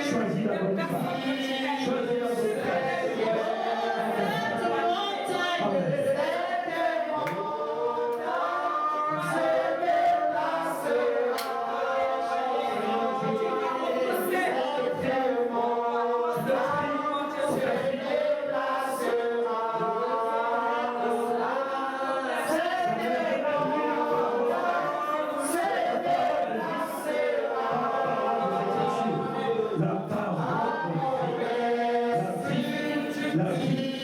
Choisis la bonne femme. Choisis la bonne femme. Amen. La parole, la vie,